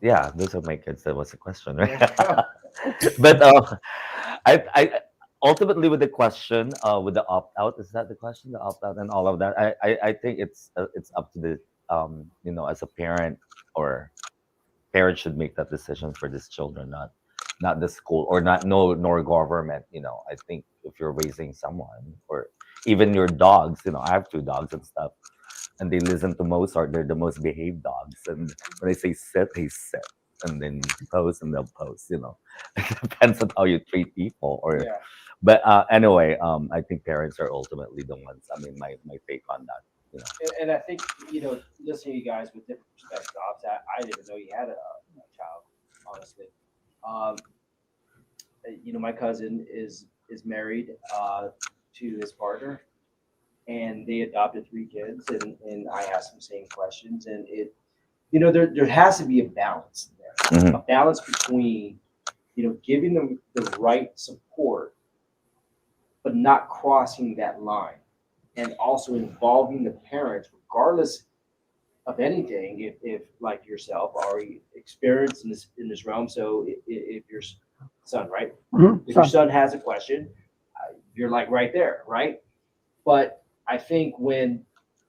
Speaker 3: yeah, those are my kids. That was the question, right? But I ultimately with the question, with the opt out, is that the question? The opt out and all of that. I think it's up to the as a parent, or parents should make that decision for these children, not the school, or not no nor government. I think if you're raising someone, or even your dogs, I have two dogs and stuff, and they listen to Mozart. They're the most behaved dogs, and when they say sit, they sit, and then pose, and they'll pose. It depends on how you treat people, or
Speaker 1: Yeah.
Speaker 3: but anyway, I think parents are ultimately the ones. I mean, my take on that.
Speaker 1: And I think, listening to you guys with different perspectives, I didn't even know you had a child, honestly. Um, my cousin is married to his partner, and they adopted three kids, and I asked them the same questions, and there has to be a balance there,
Speaker 3: Mhm.
Speaker 1: a balance between giving them the right support, but not crossing that line, and also involving the parents, regardless of anything. If like yourself already experienced in this realm, so if your son, right, if your son has a question, you're like right there, right? But I think when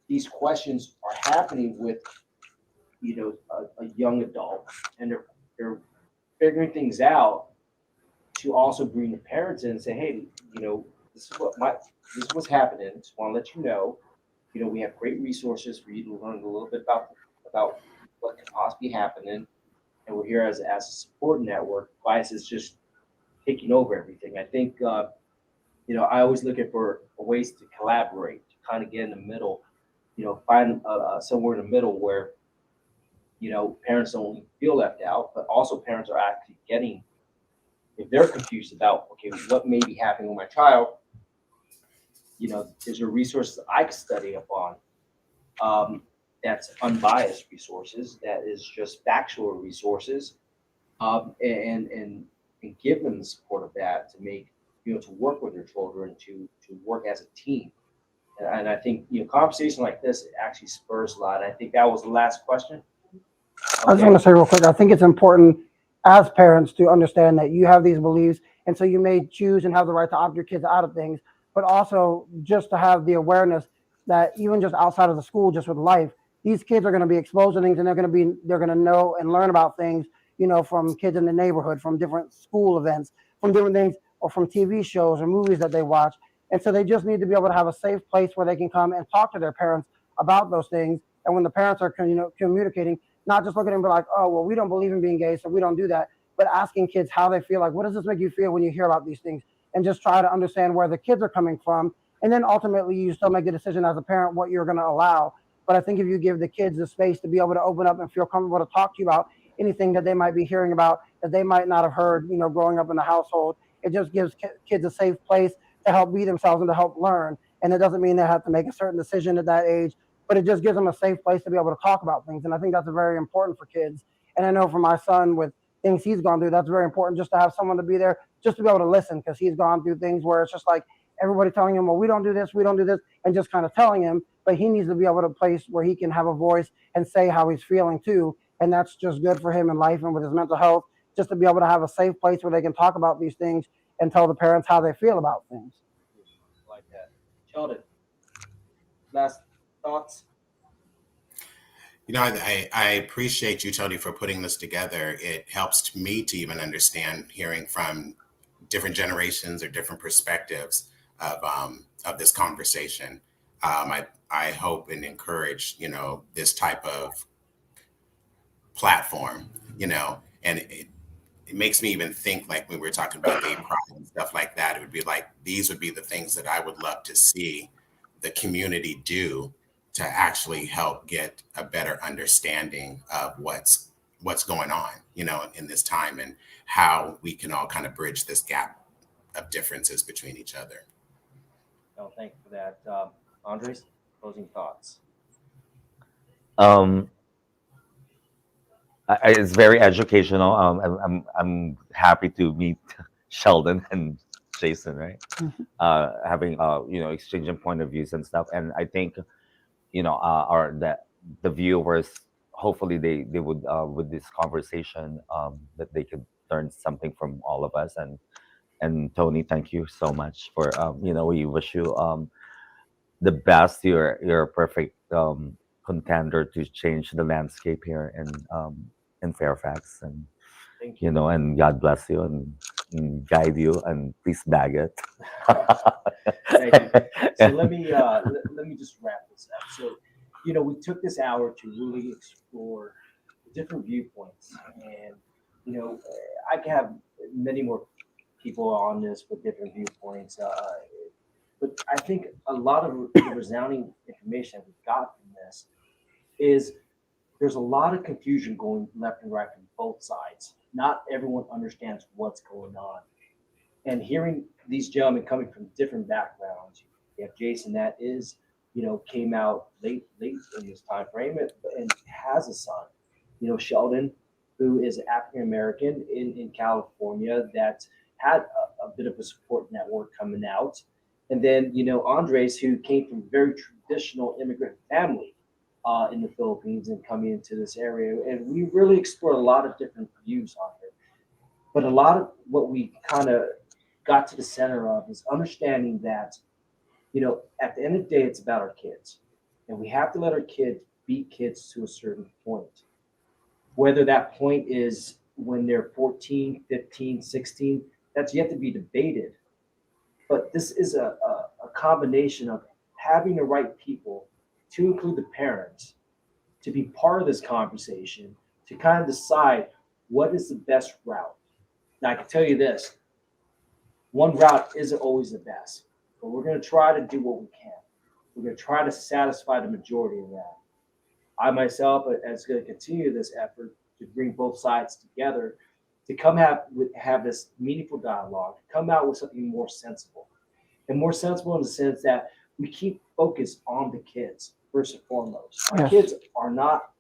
Speaker 1: these questions are happening with a young adult, and they're figuring things out, to also bring the parents in and say, hey, this is this is what's happening. Just want to let you know, we have great resources for you to learn a little bit about what could possibly happen, and we're here as a support network. Vice is just taking over everything. I think I always looking for ways to collaborate, to kind of get in the middle, find somewhere in the middle where parents don't feel left out, but also parents are actually getting, if they're confused about, okay, what may be happening with my child, is there resources I can study upon, that's unbiased resources, that is just factual resources, and give them the support of that, to make, to work with their children, to work as a team. And I think, conversation like this actually spurs a lot. I think that was the last question.
Speaker 5: I just want to say real quick, I think it's important as parents to understand that you have these beliefs, and so you may choose and have the right to opt your kids out of things, but also just to have the awareness that even just outside of the school, just with life, these kids are going to be exposed to things, and they're going to know and learn about things, from kids in the neighborhood, from different school events, from different things, or from TV shows or movies that they watch. And so they just need to be able to have a safe place where they can come and talk to their parents about those things. And when the parents are communicating, not just looking at them and be like, oh, well, we don't believe in being gay, so we don't do that, but asking kids how they feel, like, what does this make you feel when you hear about these things? And just try to understand where the kids are coming from. And then ultimately, you still make the decision as a parent what you're going to allow. But I think if you give the kids the space to be able to open up and feel comfortable to talk to you about anything that they might be hearing about that they might not have heard, growing up in the household, it just gives kids a safe place to help be themselves and to help learn. And it doesn't mean they have to make a certain decision at that age, but it just gives them a safe place to be able to talk about things. And I think that's very important for kids. And I know for my son, with things he's gone through, that's very important, just to have someone to be there, just to be able to listen, because he's gone through things where it's just like everybody telling him, well, we don't do this, and just kind of telling him, but he needs to be able to place where he can have a voice and say how he's feeling too. And that's just good for him in life and with his mental health, just to be able to have a safe place where they can talk about these things and tell the parents how they feel about things.
Speaker 1: Like that. Sheldon, last thoughts?
Speaker 2: I appreciate you, Tony, for putting this together. It helps me to even understand, hearing from different generations or different perspectives of this conversation. I hope and encourage, this type of platform, and it makes me even think, like when we were talking about gay pride and stuff like that, it would be like, these would be the things that I would love to see the community do to actually help get a better understanding of what's what's going on, in this time, and how we can all kind of bridge this gap of differences between each other.
Speaker 1: No, thank you for that. Andres, closing thoughts.
Speaker 3: Um, it's very educational. I'm happy to meet Sheldon and Jason, right? Having exchanging point of views and stuff. And I think our the viewers, hopefully they would with this conversation that they could learn something from all of us. And Tony, thank you so much for we wish you the best. You're a perfect contender to change the landscape here in Fairfax, and
Speaker 1: Thank you.
Speaker 3: and God bless you and guide you, and please bag it.
Speaker 1: Thank you. So let me just wrap this up. So, we took this hour to really explore different viewpoints, and I can have many more people on this with different viewpoints. But I think a lot of the resounding information that we've got from this is there's a lot of confusion going left and right from both sides. Not everyone understands what's going on. And hearing these gentlemen coming from different backgrounds, you have Jason that is, came out late in this time frame and has a son. Sheldon, who is African American in California, that had a bit of a support network coming out. And then, Andres, who came from a very traditional immigrant family in the Philippines and coming into this area. And we really explored a lot of different views on it. But a lot of what we kind of got to the center of is understanding that, at the end of the day, it's about our kids. And we have to let our kids be kids to a certain point. Whether that point is when they're 14, 15, 16, that's yet to be debated. But this is a combination of having the right people, to include the parents, to be part of this conversation, to kind of decide what is the best route. Now, I can tell you this, one route isn't always the best, but we're going to try to do what we can. We're going to try to satisfy the majority of that. I myself is going to continue this effort to bring both sides together, to come have this meaningful dialogue, come out with something more sensible. And more sensible in the sense that we keep focus on the kids, first and foremost. Our kids are not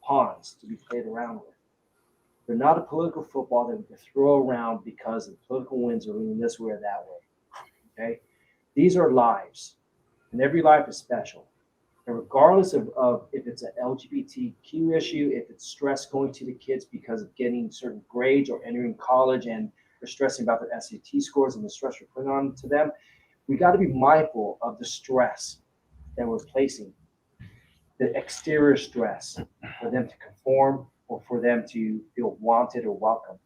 Speaker 1: pawns to be played around with. They're not a political football that we can throw around because the political winds are leaning this way or that way. Okay? These are lives, and every life is special. And regardless of if it's an LGBTQ issue, if it's stress going to the kids because of getting certain grades or entering college and they're stressing about their SAT scores and the stress we're putting on to them, we got to be mindful of the stress that we're placing, the exterior stress for them to conform or for them to feel wanted or welcome.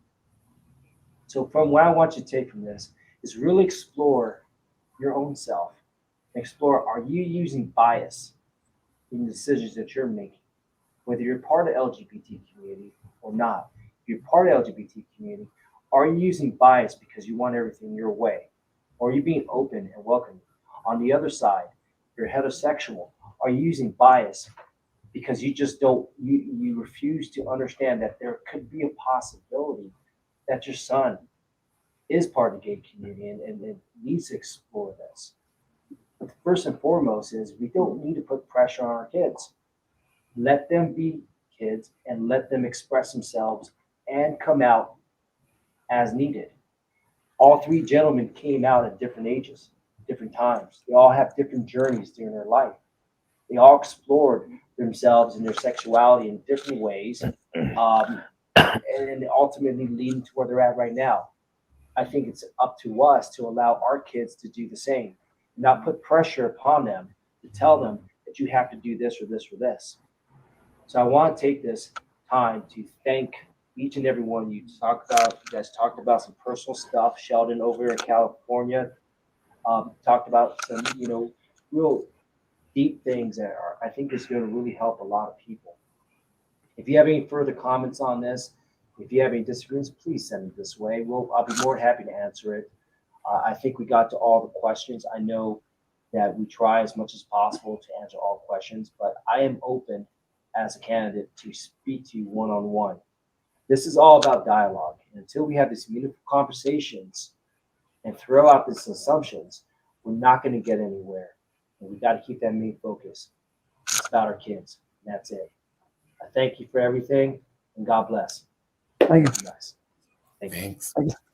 Speaker 1: So from what I want you to take from this is really explore your own self. Explore, are you using bias in the decisions that you're making? Whether you're part of the LGBT community or not. If you're part of the LGBT community, are you using bias because you want everything your way? Or are you being open and welcoming? On the other side, you're heterosexual. Are you using bias because you just you refuse to understand that there could be a possibility that your son is part of the gay community and needs to explore this? But first and foremost is we don't need to put pressure on our kids. Let them be kids and let them express themselves and come out as needed. All three gentlemen came out at different ages, different times. They all have different journeys during their life. They all explored themselves and their sexuality in different ways, and ultimately leading to where they're at right now. I think it's up to us to allow our kids to do the same, not put pressure upon them to tell them that you have to do this or this or this. So I want to take this time to thank each and every one of you. You guys talked about some personal stuff. Sheldon over in California talked about some, real deep things that I think is going to really help a lot of people. If you have any further comments on this, if you have any disagreements, please send it this way. I'll be more than happy to answer it. I think we got to all the questions. I know that we try as much as possible to answer all questions, but I am open as a candidate to speak to you one-on-one This is all about dialogue. And until we have these meaningful conversations and throw out these assumptions, we're not going to get anywhere. And we got to keep that main focus. It's about our kids. And that's it. I thank you for everything, and God bless.
Speaker 5: Thank you.
Speaker 1: Guys. Thank you.
Speaker 2: Thanks.
Speaker 5: Thank you.